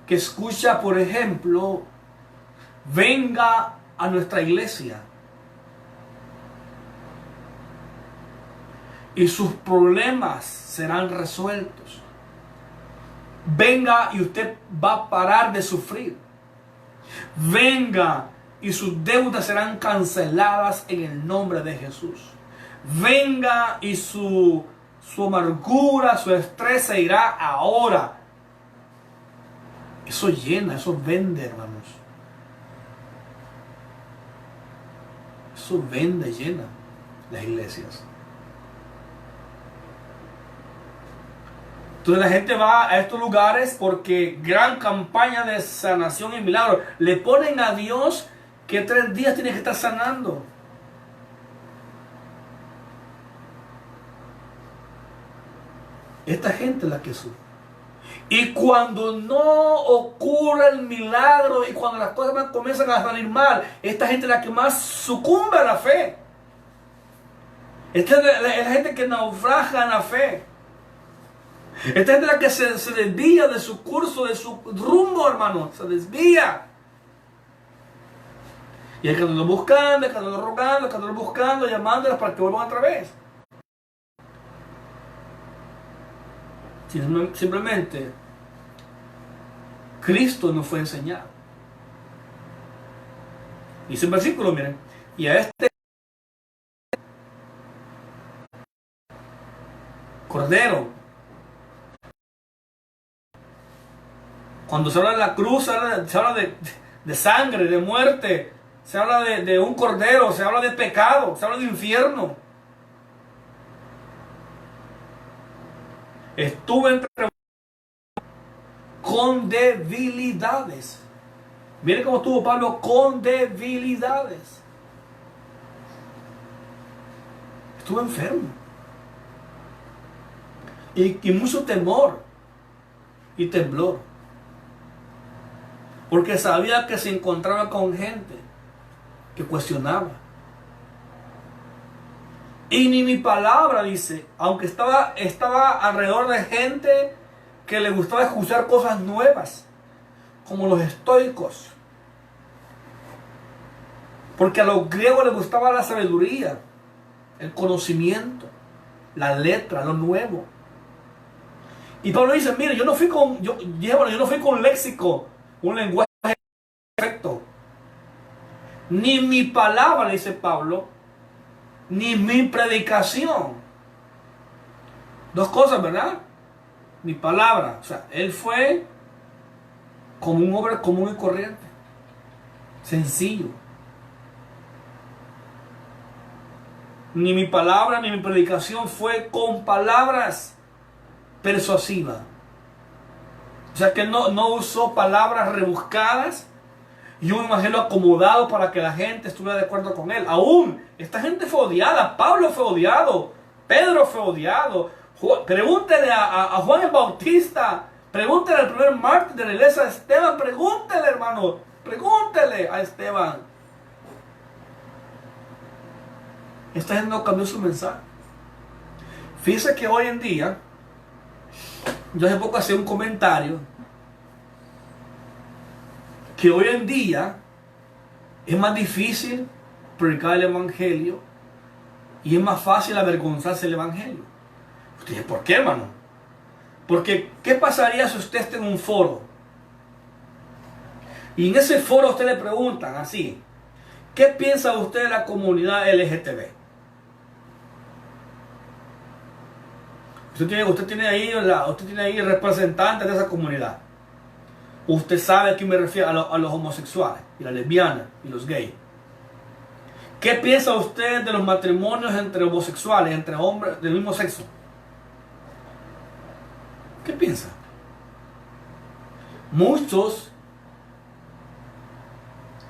que escucha, por ejemplo, venga a nuestra iglesia y sus problemas serán resueltos. Venga y usted va a parar de sufrir. Venga y sus deudas serán canceladas en el nombre de Jesús. Venga y su amargura, su estrés se irá ahora. Eso llena, eso vende, hermanos. Eso vende, llena las iglesias. Entonces la gente va a estos lugares porque gran campaña de sanación y milagro. Le ponen a Dios que 3 días tiene que estar sanando. Esta gente es la que sufre. Y cuando no ocurre el milagro y cuando las cosas comienzan a salir mal, esta gente es la que más sucumbe a la fe. Esta es la gente que naufraga en la fe. Esta gente es la que se desvía de su curso, de su rumbo, hermano. Se desvía. Y hay que andarlo buscando, hay que andarlo rogando, hay que andarlo buscando, llamándolas para que vuelvan otra vez. Simplemente, Cristo nos fue enseñado. Dice el versículo, miren, y a este Cordero, cuando se habla de la cruz, se habla de sangre, de muerte, se habla de un cordero, se habla de pecado, se habla de infierno. Estuve entre con debilidades. Miren cómo estuvo Pablo con debilidades. Estuvo enfermo. Y mucho temor y temblor. Porque sabía que se encontraba con gente que cuestionaba. Y ni mi palabra, dice, aunque estaba alrededor de gente que le gustaba escuchar cosas nuevas, como los estoicos. Porque a los griegos les gustaba la sabiduría, el conocimiento, la letra, lo nuevo. Y Pablo dice, mire, yo no fui con léxico, un lenguaje perfecto. Ni mi palabra, dice Pablo, ni mi predicación. 2 cosas, ¿verdad? Mi palabra. O sea, él fue como un hombre común y corriente. Sencillo. Ni mi palabra ni mi predicación fue con palabras persuasivas. O sea, que él no usó palabras rebuscadas y un evangelio acomodado para que la gente estuviera de acuerdo con él. Aún, esta gente fue odiada. Pablo fue odiado. Pedro fue odiado. Pregúntele a Juan el Bautista. Pregúntele al primer mártir de la iglesia, Esteban. Pregúntele, hermano. Pregúntele a Esteban. Esta gente no cambió su mensaje. Fíjese que hoy en día, yo hace poco hacía un comentario, que hoy en día es más difícil predicar el evangelio y es más fácil avergonzarse del evangelio. Usted dice, ¿por qué, hermano? Porque, ¿qué pasaría si usted está en un foro? Y en ese foro a usted le preguntan así, ¿qué piensa usted de la comunidad LGTB? Usted tiene ahí el representante de esa comunidad. Usted sabe a quién me refiero, a los homosexuales, y las lesbianas, y los gays. ¿Qué piensa usted de los matrimonios entre homosexuales, entre hombres del mismo sexo? ¿Qué piensa? Muchos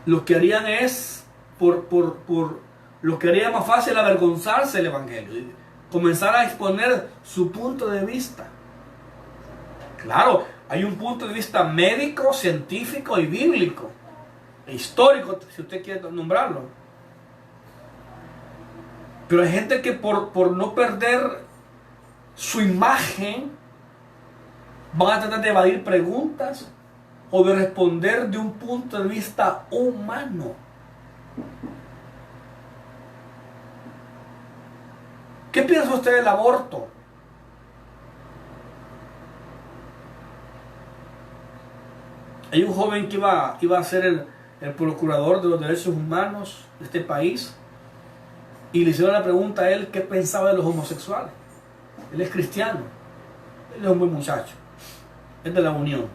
lo que harían es, lo que haría más fácil avergonzarse del Evangelio, y comenzar a exponer su punto de vista. Claro, hay un punto de vista médico, científico y bíblico, e histórico, si usted quiere nombrarlo. Pero hay gente que por no perder su imagen, van a tratar de evadir preguntas o de responder de un punto de vista humano. ¿Qué piensa usted del aborto? Hay un joven que iba a ser el procurador de los derechos humanos de este país, y le hicieron la pregunta a él qué pensaba de los homosexuales. Él es cristiano, él es un buen muchacho, es de la Unión.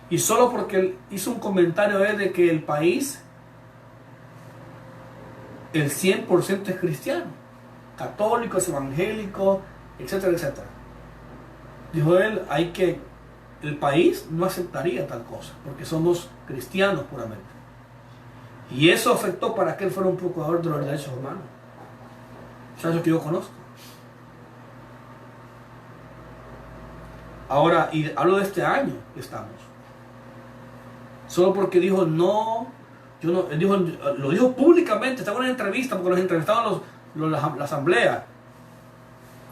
Y solo porque él hizo un comentario de que el país, el 100% es cristiano, católico, es evangélico, etcétera, etcétera. Dijo él, el país no aceptaría tal cosa, porque somos cristianos puramente. Y eso afectó para que él fuera un procurador de los derechos humanos. Muchachos que yo conozco. Ahora, y hablo de este año que estamos. Solo porque dijo, no, yo no, él dijo, lo dijo públicamente, estaba en una entrevista, porque los entrevistaban la asamblea.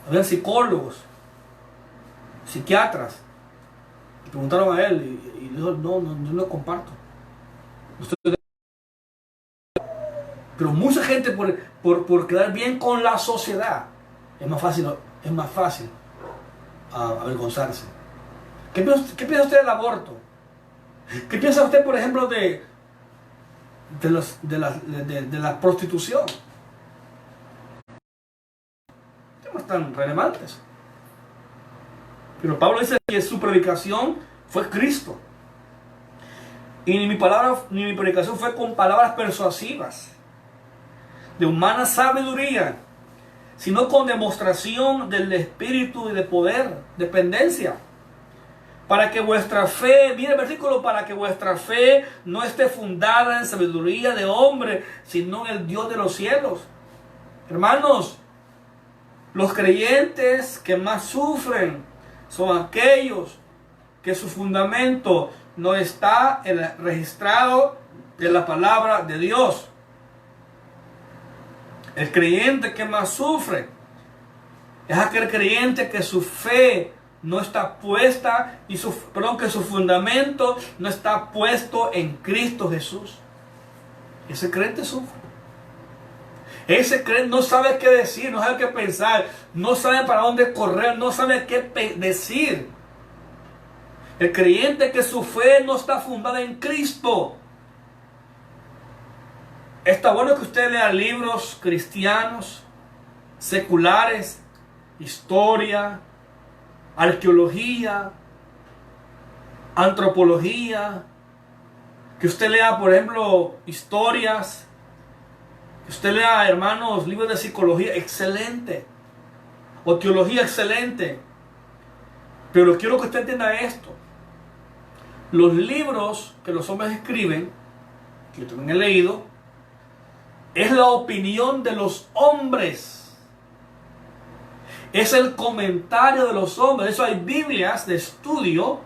Habían psicólogos, psiquiatras. Le preguntaron a él y dijo, no, yo no comparto. Pero mucha gente por quedar bien con la sociedad, es más fácil avergonzarse. ¿Qué piensa usted del aborto? ¿Qué piensa usted, por ejemplo, de la prostitución? Temas tan relevantes. Pero Pablo dice que su predicación fue Cristo. Y ni mi predicación fue con palabras persuasivas, de humana sabiduría, sino con demostración del Espíritu y de poder, dependencia. Para que vuestra fe, mire el versículo, para que vuestra fe no esté fundada en sabiduría de hombre, sino en el Dios de los cielos. Hermanos, los creyentes que más sufren son aquellos que su fundamento no está registrado en la palabra de Dios. El creyente que más sufre es aquel creyente que su fe no está puesta, que su fundamento no está puesto en Cristo Jesús. Ese creyente sufre. Ese creyente no sabe qué decir, no sabe qué pensar, no sabe para dónde correr, no sabe qué decir. El creyente que su fe no está fundada en Cristo. Está bueno que usted lea libros cristianos, seculares, historia, arqueología, antropología, que usted lea, por ejemplo, historias, que usted lea, hermanos, libros de psicología, excelente, o teología, excelente. Pero quiero que usted entienda esto. Los libros que los hombres escriben, que yo también he leído, es la opinión de los hombres. Es el comentario de los hombres. Eso hay Biblias de estudio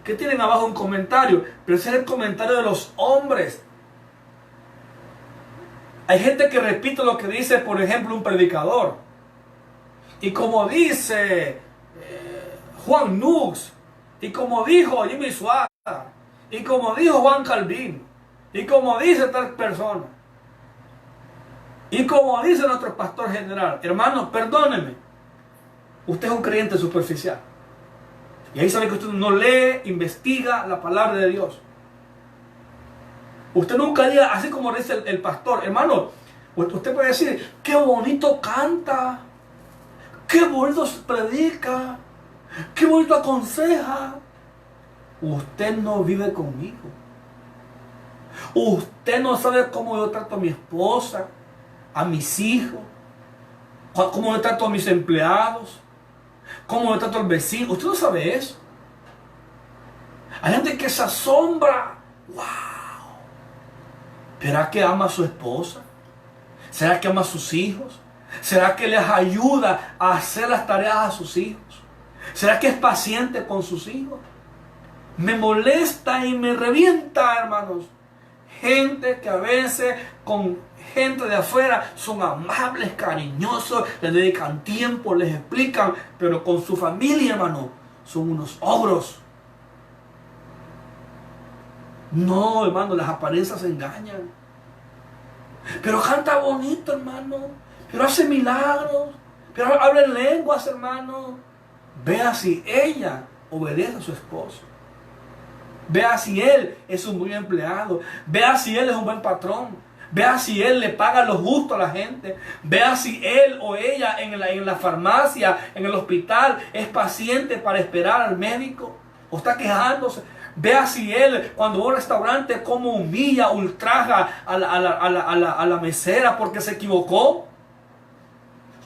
que tienen abajo un comentario, pero ese es el comentario de los hombres. Hay gente que repite lo que dice, por ejemplo, un predicador. Y como dice Juan Nux, y como dijo Jimmy Suárez, y como dijo Juan Calvin, y como dice tal persona, y como dice nuestro pastor general. Hermanos, perdónenme, usted es un creyente superficial. Y ahí sabe que usted no lee, investiga la palabra de Dios. Usted nunca diga, así como dice el pastor, hermano, usted puede decir, qué bonito canta, qué bonito predica, qué bonito aconseja. usted no vive conmigo. Usted no sabe cómo yo trato a mi esposa, a mis hijos, cómo yo trato a mis empleados, cómo yo trato al vecino. Usted no sabe eso. Hay gente que se asombra. ¡Wow! ¿Será que ama a su esposa? ¿Será que ama a sus hijos? ¿Será que les ayuda a hacer las tareas a sus hijos? ¿Será que es paciente con sus hijos? Me molesta y me revienta, hermanos. Gente que a veces con gente de afuera son amables, cariñosos, les dedican tiempo, les explican, pero con su familia, hermano, son unos ogros. No, hermano, las apariencias engañan. Pero canta bonito, hermano. Pero hace milagros. Pero habla en lenguas, hermano. Vea si ella obedece a su esposo. Vea si él es un buen empleado. Vea si él es un buen patrón. Vea si él le paga lo justo a la gente. Vea si él o ella en la farmacia, en el hospital, es paciente para esperar al médico. O está quejándose. Vea si él, cuando va a un restaurante, cómo humilla, ultraja a la mesera porque se equivocó.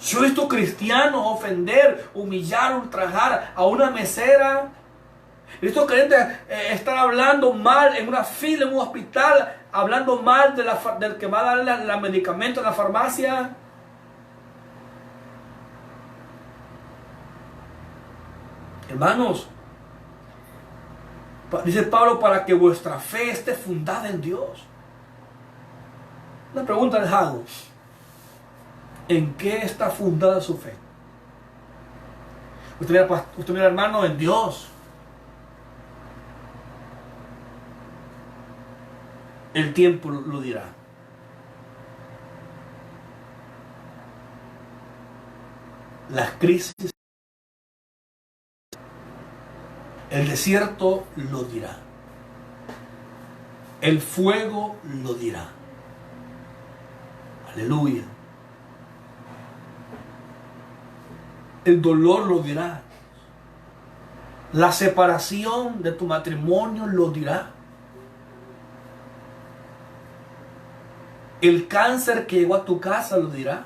Yo he visto cristianos ofender, humillar, ultrajar a una mesera. He visto creyentes estar hablando mal en una fila, en un hospital, hablando mal del que va a darle la medicamento en la farmacia. Hermanos, dice Pablo, para que vuestra fe esté fundada en Dios. Una pregunta les hago. ¿En qué está fundada su fe? Usted mira, hermano, en Dios. El tiempo lo dirá. Las crisis, el desierto lo dirá. El fuego lo dirá. Aleluya. El dolor lo dirá. La separación de tu matrimonio lo dirá. El cáncer que llegó a tu casa lo dirá.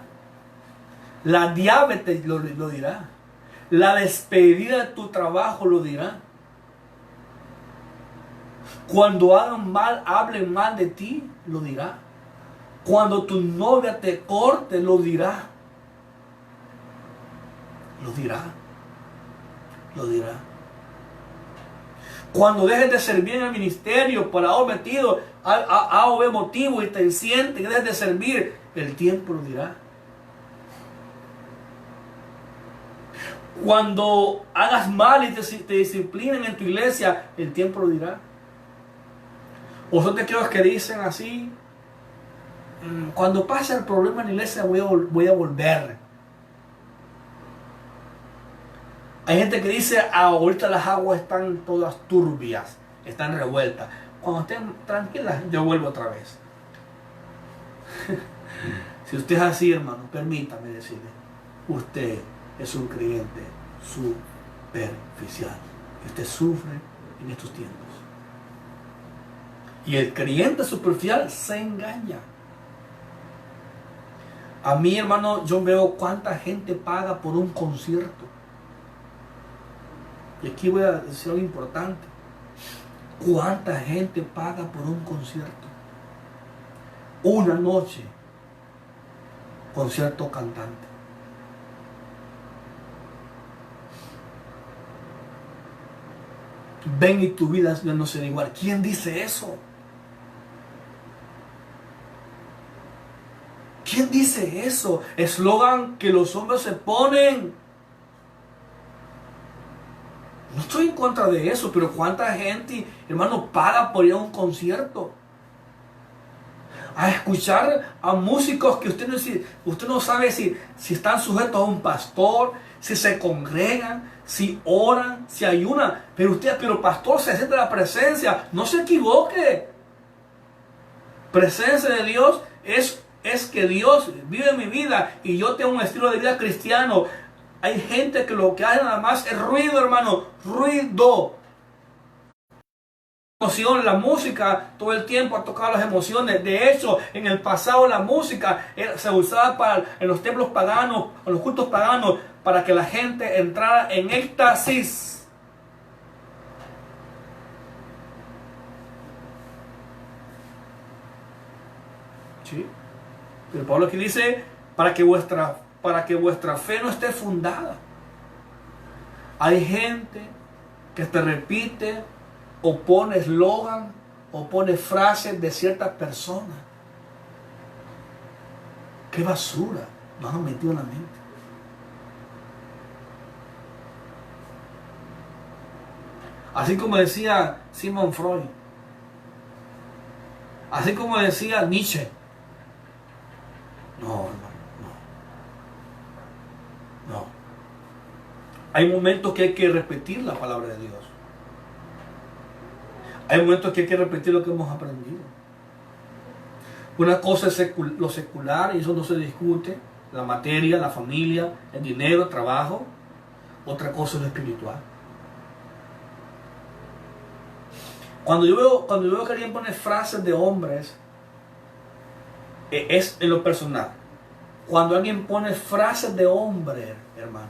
La diabetes lo dirá. La despedida de tu trabajo lo dirá. Cuando hagan mal, hablen mal de ti, lo dirá. Cuando tu novia te corte, lo dirá. Lo dirá. Lo dirá. Cuando dejes de servir en el ministerio por haber metido A o B motivo y te sientes que dejes de servir, el tiempo lo dirá. Cuando hagas mal y te disciplinen en tu iglesia, el tiempo lo dirá. O son de aquellos que dicen así: cuando pase el problema en la iglesia voy a volver. Hay gente que dice: ahorita las aguas están todas turbias, están revueltas. Cuando estén tranquilas, yo vuelvo otra vez. Si usted es así, hermano, permítame decirle: usted es un creyente superficial. Usted sufre en estos tiempos. Y el creyente superficial se engaña. A mí, hermano, yo veo cuánta gente paga por un concierto. Y aquí voy a decir algo importante. ¿Cuánta gente paga por un concierto? Una noche, concierto cantante. Ven y tu vida no será igual. ¿Quién dice eso? ¿Quién dice eso? Eslogan que los hombres se ponen. No estoy en contra de eso, pero cuánta gente, hermano, paga por ir a un concierto. A escuchar a músicos que usted no sabe si están sujetos a un pastor, si se congregan, si oran, si ayunan. Pero pastor, se siente la presencia. No se equivoque. Presencia de Dios es que Dios vive en mi vida y yo tengo un estilo de vida cristiano. Hay gente que lo que hace nada más es ruido, hermano. Ruido. emoción, la música todo el tiempo ha tocado las emociones. De hecho, en el pasado la música se usaba en los templos paganos, en los cultos paganos, para que la gente entrara en éxtasis. ¿Sí? Pero Pablo aquí dice, para que vuestra fe no esté fundada. Hay gente que te repite o pone eslogan o pone frases de ciertas personas. ¡Qué basura nos han metido en la mente! Así como decía Sigmund Freud, así como decía Nietzsche. No, hermano, no. Hay momentos que hay que repetir la palabra de Dios. Hay momentos que hay que repetir lo que hemos aprendido. Una cosa es lo secular, y eso no se discute. La materia, la familia, el dinero, el trabajo. Otra cosa es lo espiritual. Cuando yo veo que alguien pone frases de hombres, es en lo personal. Cuando alguien pone frases de hombres, hermanos,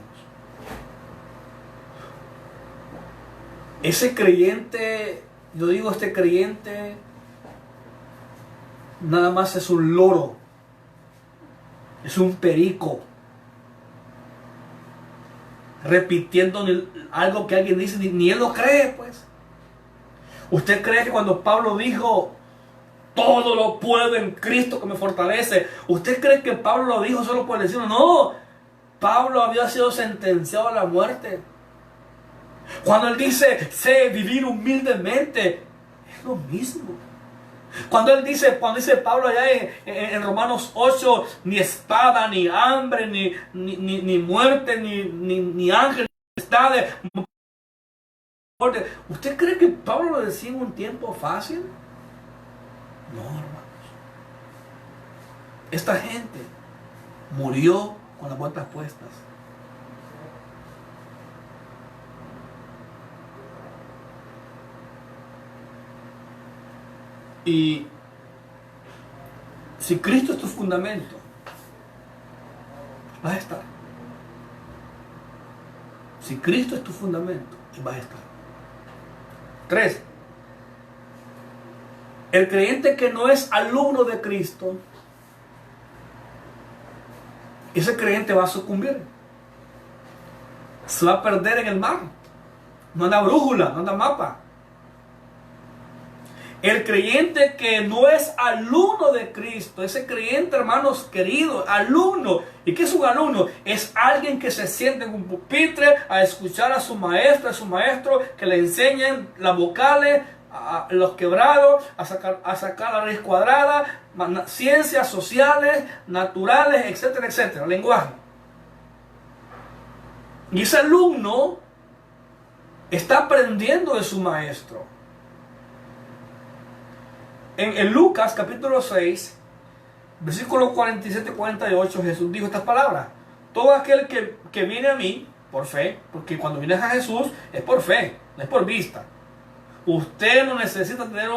ese creyente, yo digo, este creyente nada más es un loro, es un perico, repitiendo algo que alguien dice, ni él lo cree, pues. ¿Usted cree que cuando Pablo dijo, todo lo puedo en Cristo que me fortalece, usted cree que Pablo lo dijo solo por decirlo? No, Pablo había sido sentenciado a la muerte. Cuando él dice, sé vivir humildemente, es lo mismo. Cuando dice Pablo allá en Romanos 8, ni espada, ni hambre, ni muerte, ni ángel, ni tempestades. ¿Usted cree que Pablo lo decía en un tiempo fácil? No, hermanos. Esta gente murió con las botas puestas. Y si Cristo es tu fundamento, vas a estar. Si Cristo es tu fundamento, vas a estar. 3. El creyente que no es alumno de Cristo, ese creyente va a sucumbir. Se va a perder en el mar. No anda brújula, no anda mapa. El creyente que no es alumno de Cristo, ese creyente, hermanos queridos, alumno. ¿Y qué es un alumno? Es alguien que se siente en un pupitre a escuchar a su maestro, que le enseñen las vocales, a los quebrados, a sacar la raíz cuadrada, ciencias sociales, naturales, etcétera, etcétera, lenguaje. Y ese alumno está aprendiendo de su maestro. En Lucas capítulo 6, versículos 47 y 48, Jesús dijo estas palabras: todo aquel que viene a mí por fe, porque cuando vienes a Jesús es por fe, no es por vista. Usted no necesita tener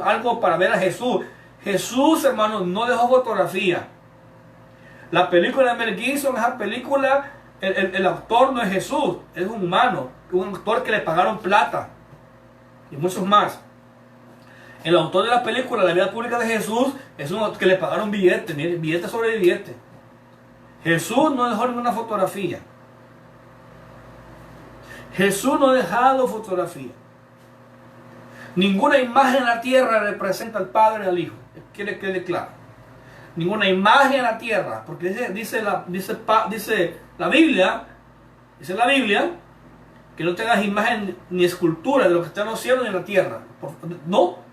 algo para ver a Jesús. Jesús, hermanos, no dejó fotografía. La película de Mel Gibson, esa película, el actor no es Jesús, es un humano, un actor que le pagaron plata y muchos más. El autor de la película, la vida pública de Jesús, es uno que le pagaron billetes, billete sobre billete. Jesús no dejó ninguna fotografía. Jesús no ha dejado fotografía. Ninguna imagen en la tierra representa al Padre y al Hijo. Quiere que quede claro. Ninguna imagen en la tierra, porque dice la Biblia, que no tengas imagen ni escultura de lo que está en los cielos ni en la tierra. No.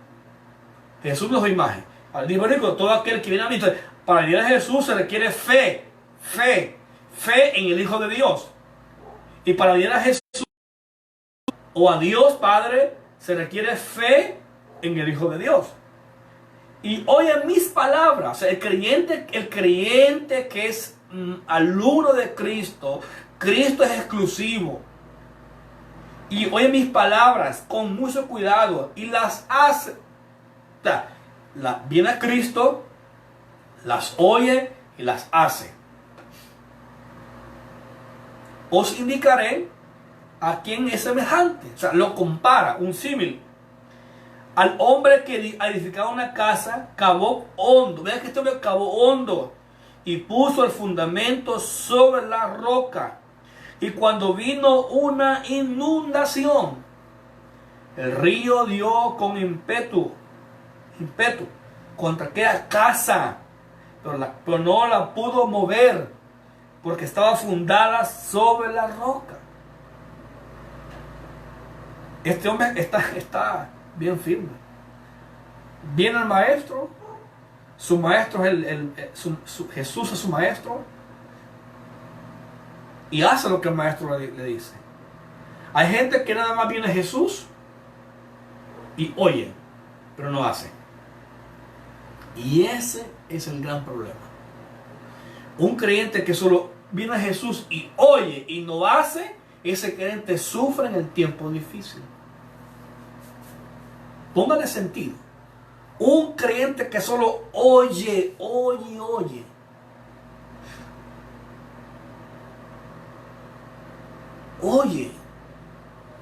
Jesús no es imagen. Al libro digo, todo aquel que viene a mí, para venir a Jesús se requiere fe en el Hijo de Dios. Y para venir a Jesús o a Dios Padre se requiere fe en el Hijo de Dios. Y oye mis palabras, el creyente que es alumno de Cristo, Cristo es exclusivo. y oye mis palabras con mucho cuidado y las hace. O sea, viene a Cristo, las oye y las hace. Os indicaré a quién es semejante. O sea, lo compara, un símil. Al hombre que edificaba una casa, cavó hondo. Vean que este hombre cavó hondo y puso el fundamento sobre la roca. Y cuando vino una inundación, el río dio con ímpetu contra aquella casa, pero no la pudo mover porque estaba fundada sobre la roca. Este hombre está bien firme. Viene el maestro, su maestro es Jesús es su maestro, y hace lo que el maestro le dice. Hay gente que nada más viene a Jesús y oye, pero no hace. Y ese es el gran problema. Un creyente que solo viene a Jesús y oye y no hace, ese creyente sufre en el tiempo difícil. Póngale sentido. Un creyente que solo oye.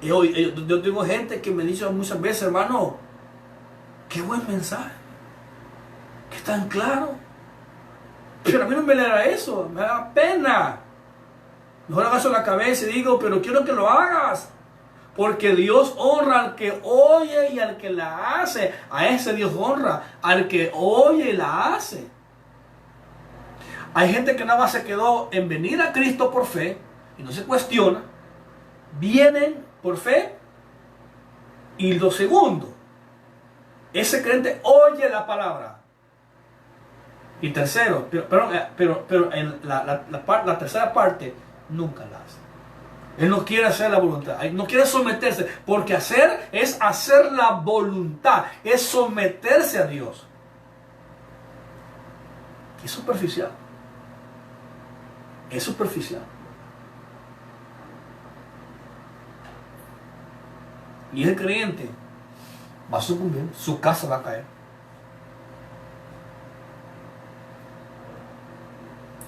Yo tengo gente que me dice muchas veces, hermano, qué buen mensaje, que tan claro. Pero a mí no me le da eso, me da pena. Mejor agacho la cabeza y digo, pero quiero que lo hagas. Porque Dios honra al que oye y al que la hace. A ese Dios honra, al que oye y la hace. Hay gente que nada más se quedó en venir a Cristo por fe y no se cuestiona. Vienen por fe. Y lo segundo, ese creyente oye la palabra. Y tercero, pero en la tercera parte nunca la hace. Él no quiere hacer la voluntad, no quiere someterse, porque hacer es hacer la voluntad, es someterse a Dios. Es superficial. Es superficial. Y el creyente va a sucumbir, su casa va a caer.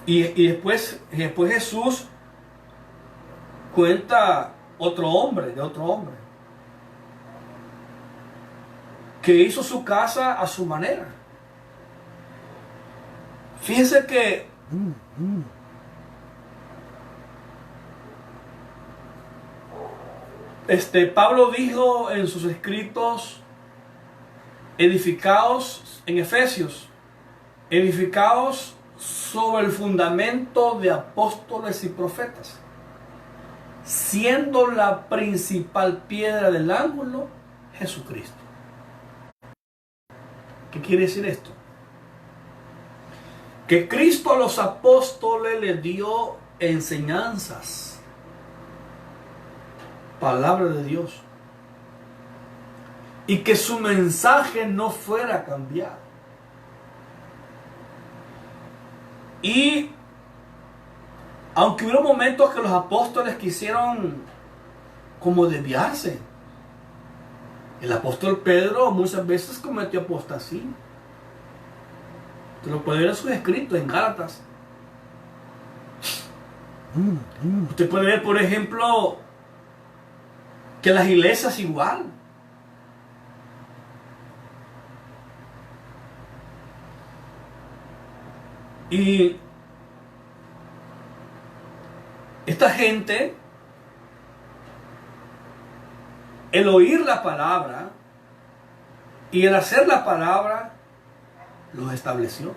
Y después Jesús cuenta de otro hombre, que hizo su casa a su manera. Fíjense que Pablo dijo en sus escritos, edificados en Efesios, edificados sobre el fundamento de apóstoles y profetas, siendo la principal piedra del ángulo Jesucristo. ¿Qué quiere decir esto? Que Cristo a los apóstoles les dio enseñanzas, palabra de Dios, y que su mensaje no fuera cambiado. Y aunque hubo momentos que los apóstoles quisieron como desviarse, el apóstol Pedro muchas veces cometió apostasía. Te lo puede ver en sus escritos en Gálatas. Usted puede ver, por ejemplo, que las iglesias igual. Y esta gente, el oír la palabra y el hacer la palabra, los estableció.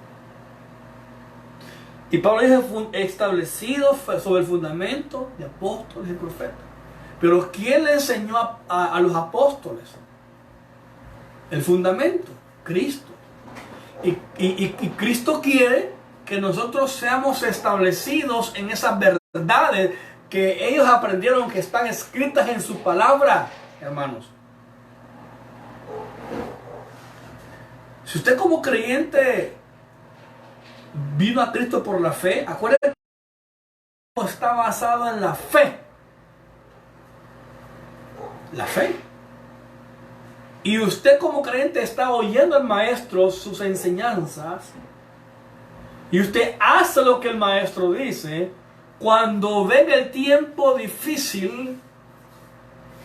Y Pablo dice, establecido sobre el fundamento de apóstoles y profetas. Pero ¿quién le enseñó a los apóstoles? El fundamento, Cristo. Y Cristo quiere que nosotros seamos establecidos en esas verdades que ellos aprendieron, que están escritas en su palabra, hermanos. Si usted como creyente vino a Cristo por la fe, acuérdate que está basado en la fe. la fe. Y usted como creyente está oyendo al maestro sus enseñanzas y usted hace lo que el maestro dice. Cuando venga el tiempo difícil,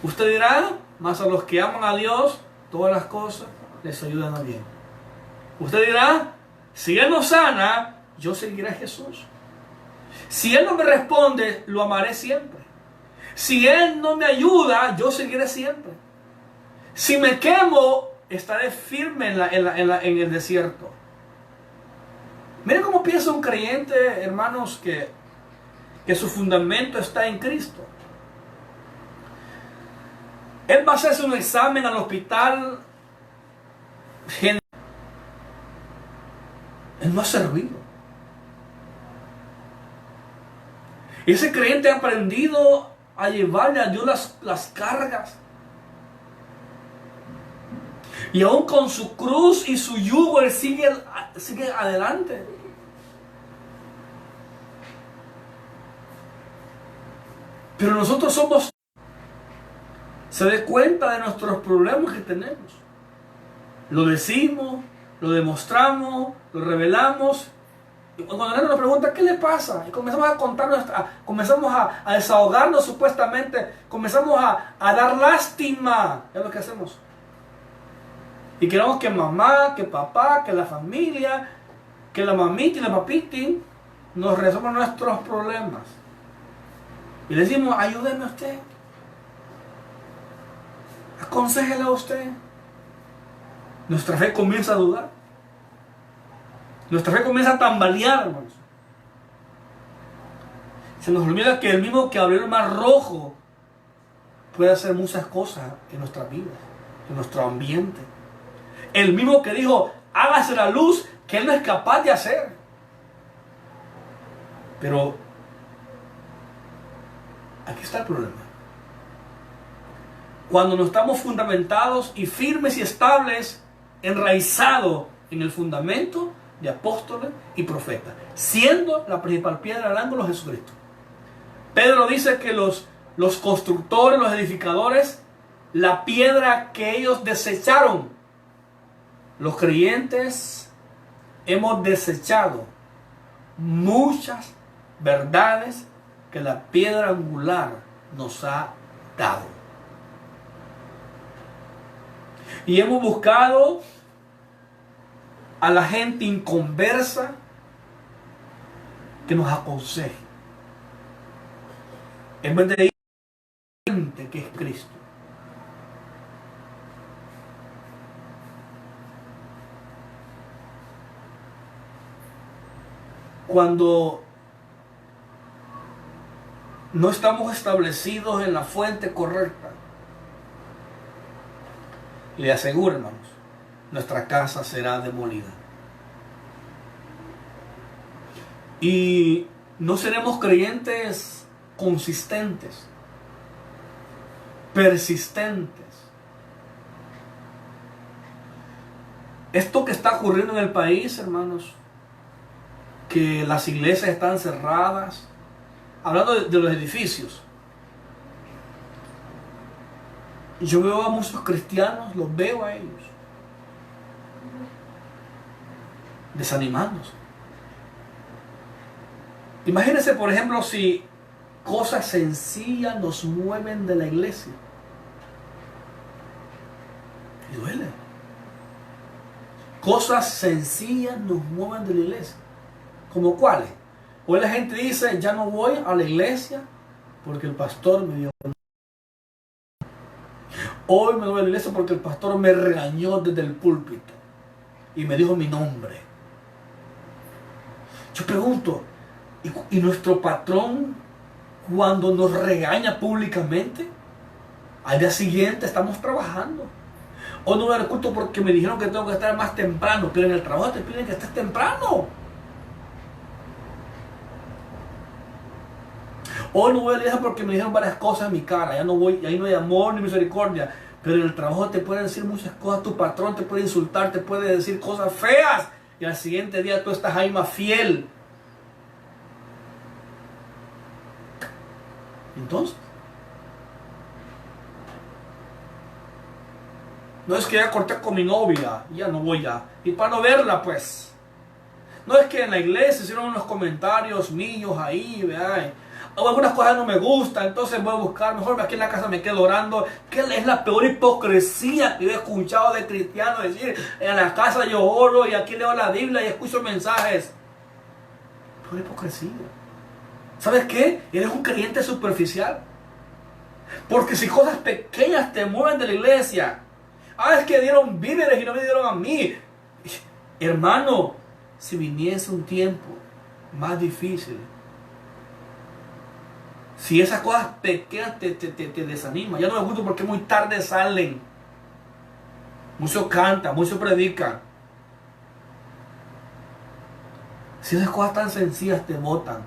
usted dirá, más a los que aman a Dios, todas las cosas les ayudan a bien. Usted dirá, si Él no sana, yo seguiré a Jesús. Si Él no me responde, lo amaré siempre. Si Él no me ayuda, yo seguiré siempre. Si me quemo, estaré firme en el desierto. Miren cómo piensa un creyente, hermanos, que su fundamento está en Cristo. Él va a hacerse un examen al hospital general. Él no ha servido. Ese creyente ha aprendido a llevarle a Dios las cargas. Y aún con su cruz y su yugo, él sigue adelante. Pero nosotros se dé cuenta de nuestros problemas que tenemos. Lo decimos, lo demostramos, lo revelamos. Y cuando alguien nos pregunta, ¿qué le pasa? Y comenzamos a contarnos, comenzamos a desahogarnos supuestamente, comenzamos a dar lástima. Es lo que hacemos. Y queremos que mamá, que papá, que la familia, que la mamita y la papiti nos resuelvan nuestros problemas. Y le decimos, ayúdeme usted. Aconséjele a usted. Nuestra fe comienza a dudar. Nuestra fe comienza a tambalear, hermanos. Se nos olvida que el mismo que abrió el mar rojo puede hacer muchas cosas en nuestra vida, en nuestro ambiente. El mismo que dijo, hágase la luz, que Él no es capaz de hacer. Pero aquí está el problema. Cuando no estamos fundamentados y firmes y estables, enraizados en el fundamento de apóstoles y profetas, siendo la principal piedra del ángulo Jesucristo. Pedro dice que los constructores, los edificadores, la piedra que ellos desecharon, los creyentes hemos desechado muchas verdades que la piedra angular nos ha dado. Y hemos buscado a la gente inconversa que nos aconseje, en vez de ir a la gente que es Cristo. Cuando no estamos establecidos en la fuente correcta, le aseguro, hermanos, nuestra casa será demolida. Y no seremos creyentes consistentes, persistentes. Esto que está ocurriendo en el país, hermanos, que las iglesias están cerradas, hablando de los edificios, yo veo a muchos cristianos, los veo a ellos desanimándose. Imagínense, por ejemplo, si cosas sencillas nos mueven de la iglesia. Y duele. Cosas sencillas nos mueven de la iglesia. ¿Como cuáles? Hoy la gente dice, ya no voy a la iglesia porque el pastor me dio. Hoy me voy a la iglesia porque el pastor me regañó desde el púlpito y me dijo mi nombre. Yo pregunto, ¿y nuestro patrón cuando nos regaña públicamente? Al día siguiente estamos trabajando. Hoy no voy al culto porque me dijeron que tengo que estar más temprano, pero en el trabajo te piden que estés temprano. Hoy no voy a la iglesia porque me dijeron varias cosas en mi cara. Ya no voy, ahí no hay amor ni misericordia. Pero en el trabajo te pueden decir muchas cosas. Tu patrón te puede insultar, te puede decir cosas feas. Y al siguiente día tú estás ahí más fiel. Entonces, No es que ya corté con mi novia, ya no voy a. Y para no verla, pues. No es que en la iglesia hicieron unos comentarios míos ahí, ¿verdad? O algunas cosas no me gustan, entonces voy a buscar, mejor aquí en la casa me quedo orando. Que es la peor hipocresía que yo he escuchado de cristianos decir: en la casa yo oro y aquí leo la Biblia y escucho mensajes. Peor hipocresía. ¿Sabes qué? Eres un creyente superficial. Porque si cosas pequeñas te mueven de la iglesia, es que dieron víveres y no me dieron a mí. Hermano, si viniese un tiempo más difícil, si esas cosas pequeñas te desaniman, ya no me gusta porque muy tarde salen, muchos cantan, muchos predican. Si esas cosas tan sencillas te botan,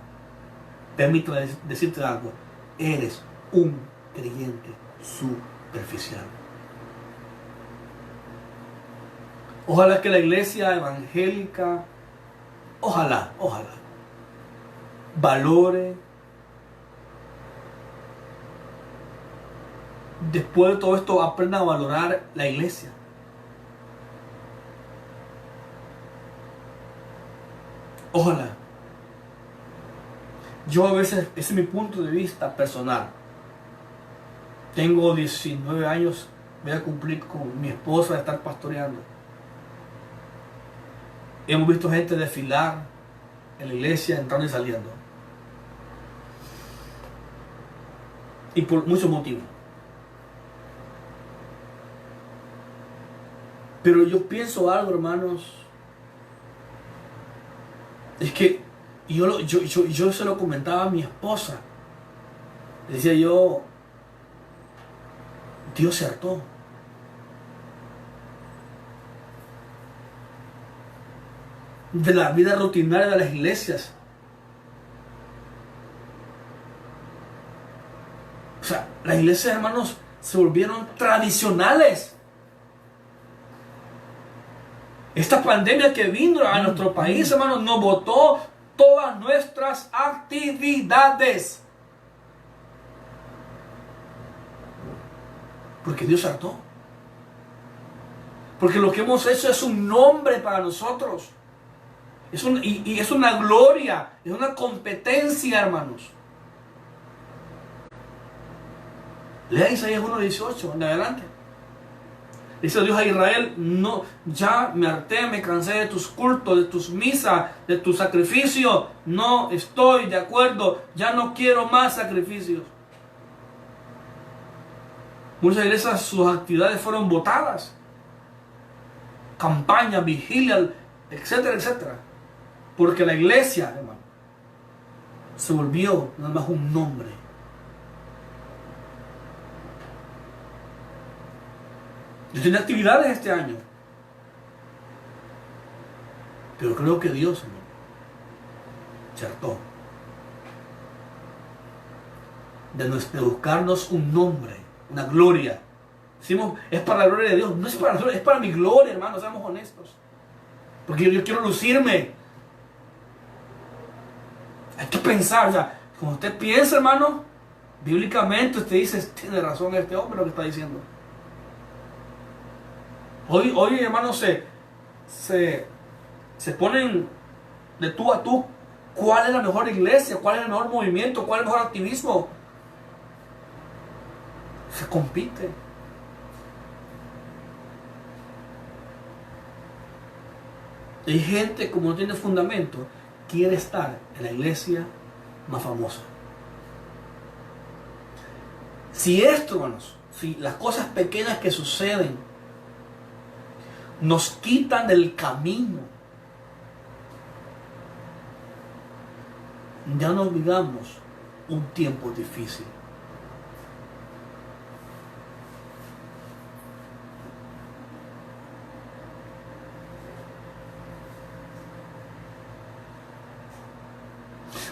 permítame decirte algo: eres un creyente superficial. Ojalá que la iglesia evangélica, ojalá, valore, después de todo esto, aprenda a valorar la iglesia. Ojalá. Yo a veces, ese es mi punto de vista personal. Tengo 19 años, voy a cumplir con mi esposa de estar pastoreando. Hemos visto gente desfilar en la iglesia, entrando y saliendo. Y por muchos motivos. Pero yo pienso algo, hermanos. Es que yo se lo comentaba a mi esposa. Le decía yo: Dios se hartó. De la vida rutinaria de las iglesias. O sea, las iglesias, hermanos, se volvieron tradicionales. Esta pandemia que vino a nuestro país, hermanos, nos botó todas nuestras actividades. Porque Dios se hartó. Porque lo que hemos hecho es un nombre para nosotros. Es una gloria, es una competencia, hermanos. Lea Isaías 1:18 en adelante. Dice Dios a Israel: no, ya me harté, me cansé de tus cultos, de tus misas, de tus sacrificios. No estoy de acuerdo, ya no quiero más sacrificios. Muchas iglesias, sus actividades fueron botadas. Campañas, vigilias, etcétera, etcétera. Porque la iglesia, hermano, se volvió nada más un nombre. Yo tenía actividades este año, pero creo que Dios, hermano, se hartó de buscarnos un nombre, una gloria. Decimos: es para la gloria de Dios. No es para la gloria, es para mi gloria, hermano, seamos honestos. Porque yo quiero lucirme. Hay que pensar, o sea, como usted piensa, hermano, bíblicamente usted dice: tiene razón este hombre lo que está diciendo. Hoy, hermanos, se ponen de tú a tú cuál es la mejor iglesia, cuál es el mejor movimiento, cuál es el mejor activismo. Se compite. Hay gente, como no tiene fundamento, quiere estar en la iglesia más famosa. Si esto, hermanos, si las cosas pequeñas que suceden nos quitan del camino, ya no vivamos un tiempo difícil.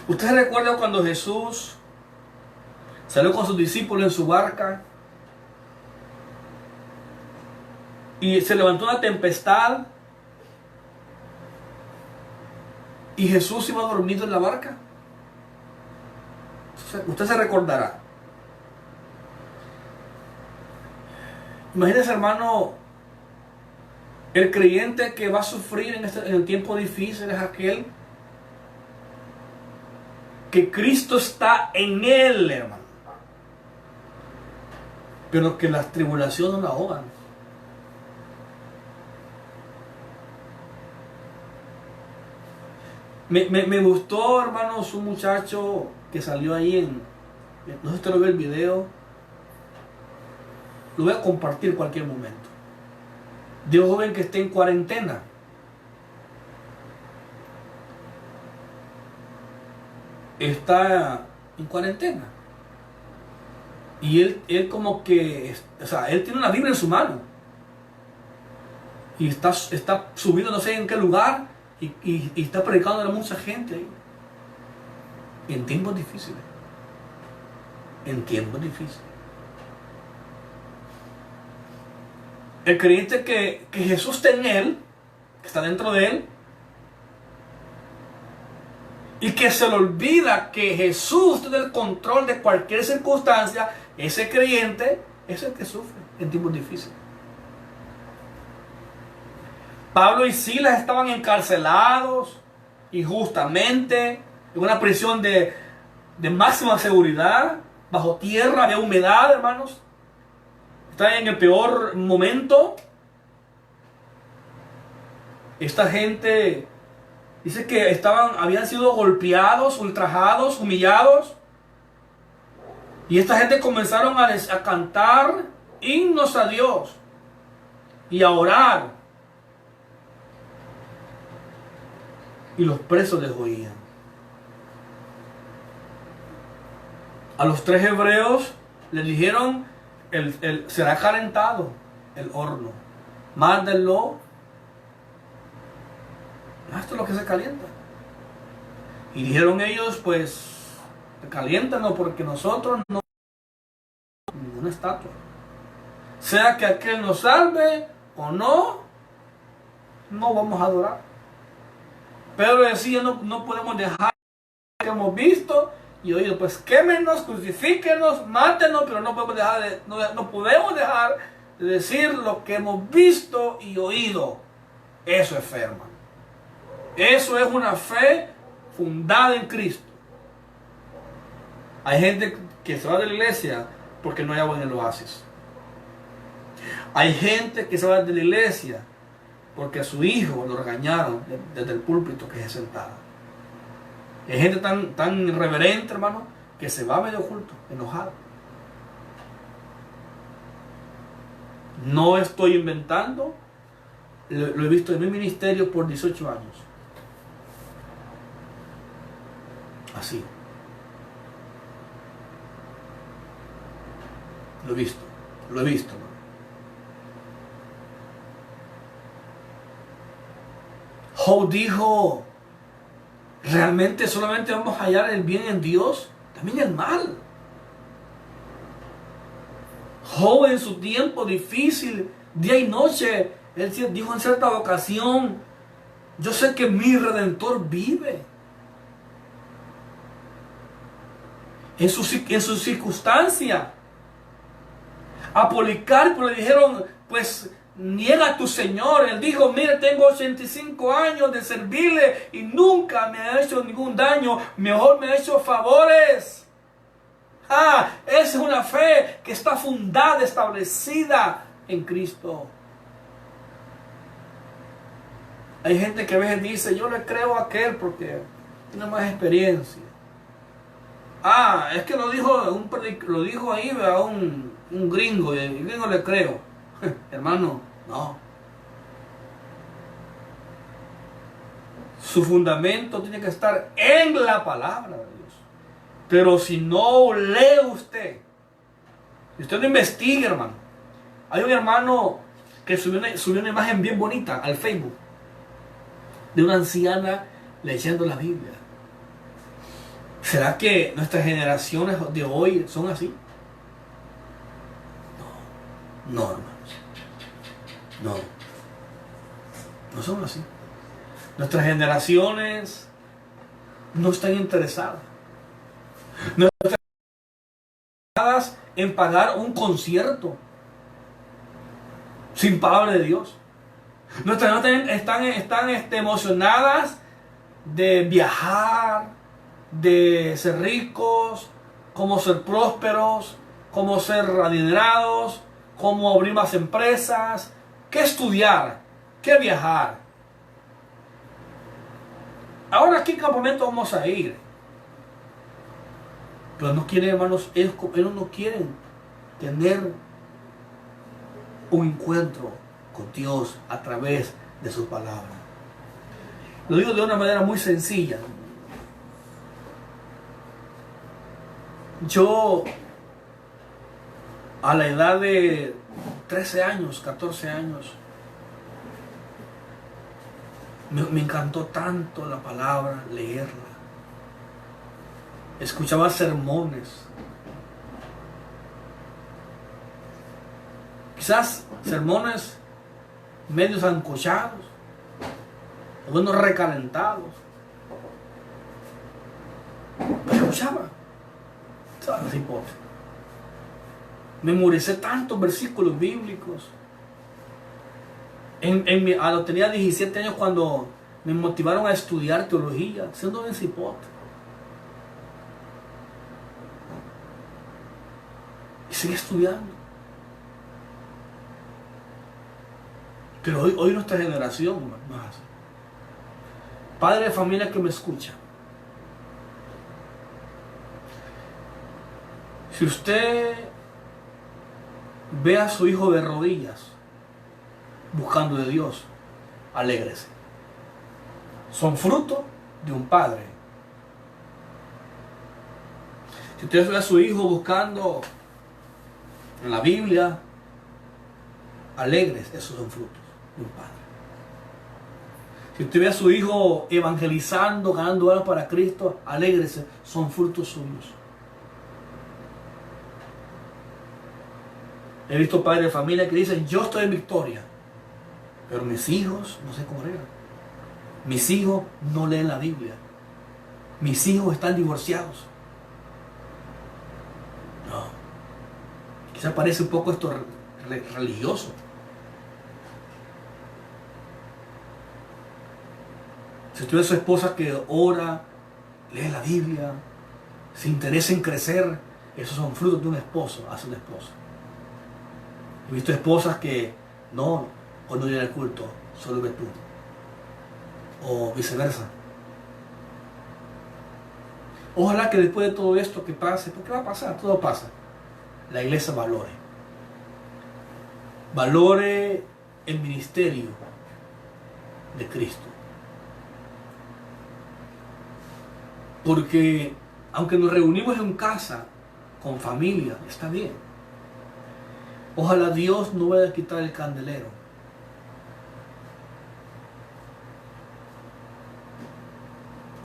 ¿Ustedes recuerdan cuando Jesús salió con sus discípulos en su barca y se levantó una tempestad y Jesús iba dormido en la barca? Usted se recordará. Imagínense, hermano, El creyente que va a sufrir en el tiempo difícil es aquel que Cristo está en él, hermano. Pero que las tribulaciones lo ahogan. Me gustó, hermanos, un muchacho que salió ahí no sé si usted lo ve el video. Lo voy a compartir en cualquier momento. De un joven que está en cuarentena. Está en cuarentena. Y él como que, o sea, él tiene una Biblia en su mano. Y está subido no sé en qué lugar. Y está predicando a mucha gente. En tiempos difíciles. En tiempos difíciles. El creyente que Jesús está en él, que está dentro de él, y que se le olvida que Jesús tiene el control de cualquier circunstancia, ese creyente es el que sufre en tiempos difíciles. Pablo y Silas estaban encarcelados injustamente en una prisión de máxima seguridad, bajo tierra, había humedad, hermanos. Estaban en el peor momento. Esta gente dice que habían sido golpeados, ultrajados, humillados. Y esta gente comenzaron a cantar himnos a Dios y a orar. Y los presos les oían. A los 3 hebreos les dijeron, será calentado el horno. Mándenlo. Esto es lo que se calienta. Y dijeron ellos, pues, caliéntanos porque nosotros no somos ninguna estatua. Sea que aquel nos salve o no, no vamos a adorar. Pedro decía, no podemos dejar lo que hemos visto y oído, pues quémenos, crucifíquenos, mátenos, pero no podemos dejar de decir lo que hemos visto y oído. Eso es fe, hermano. Eso es una fe fundada en Cristo. Hay gente que se va de la iglesia porque no hay agua en el oasis. Hay gente que se va de la iglesia porque a su hijo lo regañaron desde el púlpito que se sentaba. Hay gente tan irreverente, hermano, que se va medio oculto, enojado. No estoy inventando, lo he visto en mi ministerio por 18 años. Así. Lo he visto, hermano. Job dijo, ¿realmente solamente vamos a hallar el bien en Dios? También el mal. Job en su tiempo difícil, día y noche, él dijo en cierta ocasión, yo sé que mi Redentor vive. En su circunstancia. A Policarpo le dijeron, pues niega a tu Señor. Él dijo, mire, tengo 85 años de servirle y nunca me ha hecho ningún daño. Mejor me ha hecho favores. Esa es una fe que está fundada, establecida en Cristo. Hay gente que a veces dice, yo le creo a aquel porque tiene más experiencia. Es que lo dijo ahí a un gringo y el gringo le creo. Hermano, no. Su fundamento tiene que estar en la palabra de Dios. Pero si no lee usted no investiga, hermano. Hay un hermano que subió una imagen bien bonita al Facebook de una anciana leyendo la Biblia. ¿Será que nuestras generaciones de hoy son así? No, hermanos. No son así. Nuestras generaciones no están interesadas. No están interesadas en pagar un concierto sin palabra de Dios. Nuestras notas están emocionadas de viajar, de ser ricos, cómo ser prósperos, cómo ser adinerados, cómo abrir más empresas, qué estudiar, qué viajar. Ahora, ¿a qué campamento vamos a ir? Pero no quieren, hermanos, ellos no quieren tener un encuentro con Dios a través de su palabra. Lo digo de una manera muy sencilla. Yo, a la edad de 13 años, 14 años, me encantó tanto la palabra, leerla. Escuchaba sermones. Quizás sermones medios ancochados, algunos recalentados. Pero escuchaba. ¿Sabes? Memoricé tantos versículos bíblicos. Tenía 17 años cuando me motivaron a estudiar teología, siendo de cipote. Y seguí estudiando. Pero hoy nuestra generación no es así. Padre de familia que me escucha, si usted ve a su hijo de rodillas buscando de Dios, alégrese. Son fruto de un padre. Si usted ve a su hijo buscando en la Biblia, alégrese. Esos son frutos de un padre. Si usted ve a su hijo evangelizando, ganando almas para Cristo, alégrese. Son frutos suyos. He visto padres de familia que dicen: yo estoy en victoria, pero mis hijos no se congregan. Mis hijos no leen la Biblia. Mis hijos están divorciados. No. Quizá parece un poco esto religioso. Si usted ve a su esposa que ora, lee la Biblia, se interesa en crecer, esos son frutos de un esposo hacia una esposa. He visto esposas que no, cuando viene al culto, solo ve tú. O viceversa. Ojalá que después de todo esto que pase, ¿por qué va a pasar? Todo pasa. La iglesia valore el ministerio de Cristo. Porque aunque nos reunimos en casa, con familia, está bien. Ojalá Dios no vaya a quitar el candelero.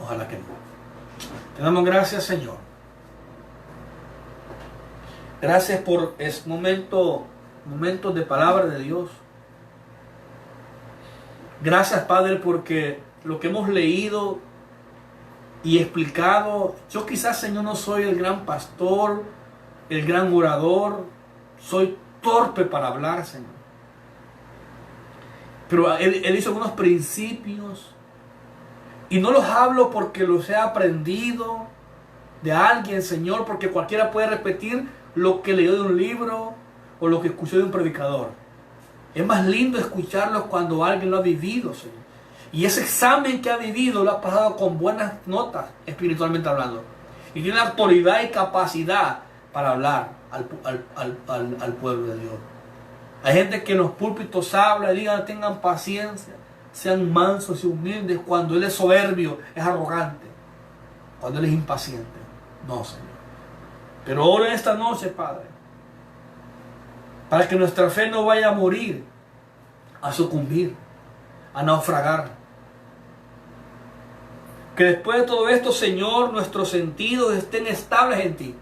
Ojalá que no. Te damos gracias, Señor. Gracias por este momentos de palabra de Dios. Gracias, Padre, porque lo que hemos leído y explicado, yo quizás, Señor, no soy el gran pastor, el gran orador, soy torpe para hablar, Señor. Pero Él hizo algunos principios y no los hablo porque los he aprendido de alguien, Señor, porque cualquiera puede repetir lo que leyó de un libro o lo que escuchó de un predicador. Es más lindo escucharlos cuando alguien lo ha vivido, Señor. Y ese examen que ha vivido lo ha pasado con buenas notas, espiritualmente hablando. Y tiene autoridad y capacidad para hablar al pueblo de Dios. Hay gente que en los púlpitos habla y digan: tengan paciencia, sean mansos y humildes. Cuando Él es soberbio, es arrogante. Cuando Él es impaciente. No, Señor. Pero ora en esta noche, Padre, para que nuestra fe no vaya a morir, a sucumbir, a naufragar. Que después de todo esto, Señor, nuestros sentidos estén estables en Ti.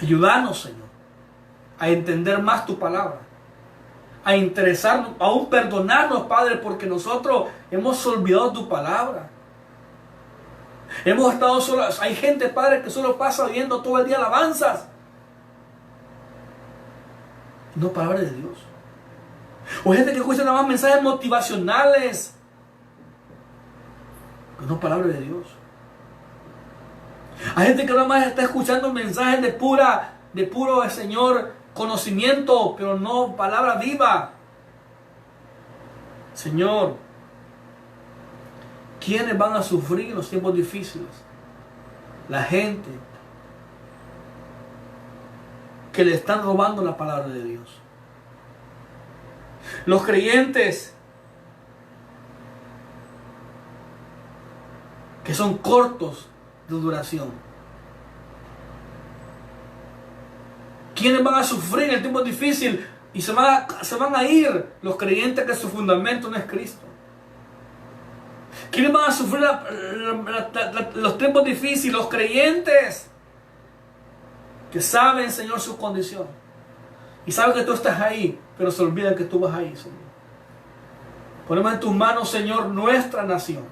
Ayúdanos, Señor, a entender más Tu palabra, a interesarnos, aún perdonarnos, Padre, porque nosotros hemos olvidado Tu palabra. Hemos estado solos. Hay gente, Padre, que solo pasa viendo todo el día alabanzas, no palabra de Dios. O gente que escucha nada más mensajes motivacionales, que no es palabra de Dios. Hay gente que nada más está escuchando mensajes de puro Señor, conocimiento, pero no palabra viva. Señor, ¿quiénes van a sufrir en los tiempos difíciles? La gente que le están robando la palabra de Dios. Los creyentes que son cortos de duración. ¿Quiénes van a sufrir en el tiempo difícil? Y se van a ir los creyentes que su fundamento no es Cristo. ¿Quiénes van a sufrir los tiempos difíciles? Los creyentes que saben, Señor, su condición. Y saben que tú estás ahí, pero se olvidan que tú vas ahí, Señor. Ponemos en tus manos, Señor, nuestra nación.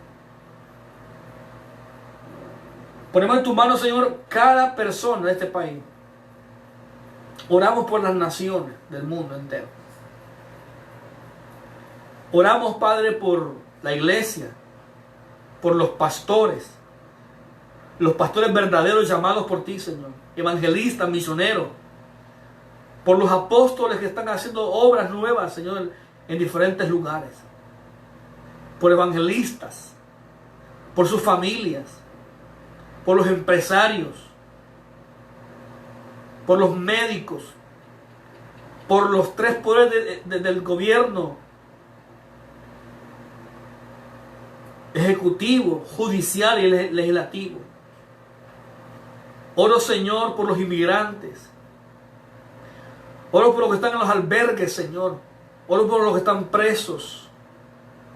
Ponemos en tus manos, Señor, cada persona de este país. Oramos por las naciones del mundo entero. Oramos, Padre, por la iglesia, por los pastores verdaderos llamados por ti, Señor, evangelistas, misioneros, por los apóstoles que están haciendo obras nuevas, Señor, en diferentes lugares, por evangelistas, por sus familias, por los empresarios, por los médicos, por los tres poderes del gobierno, ejecutivo, judicial y legislativo. Oro, Señor, por los inmigrantes. Oro por los que están en los albergues, Señor. Oro por los que están presos,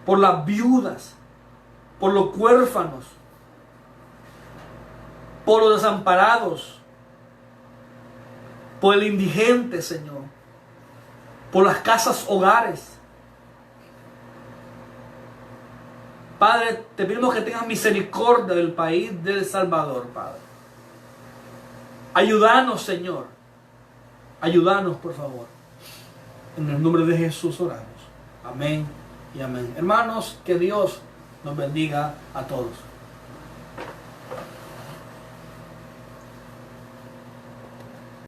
por las viudas, por los huérfanos, por los desamparados, por el indigente, Señor, por las casas hogares. Padre, te pedimos que tengas misericordia del país de El Salvador, Padre. Ayúdanos, Señor. Ayúdanos, por favor. En el nombre de Jesús oramos. Amén y amén. Hermanos, que Dios nos bendiga a todos.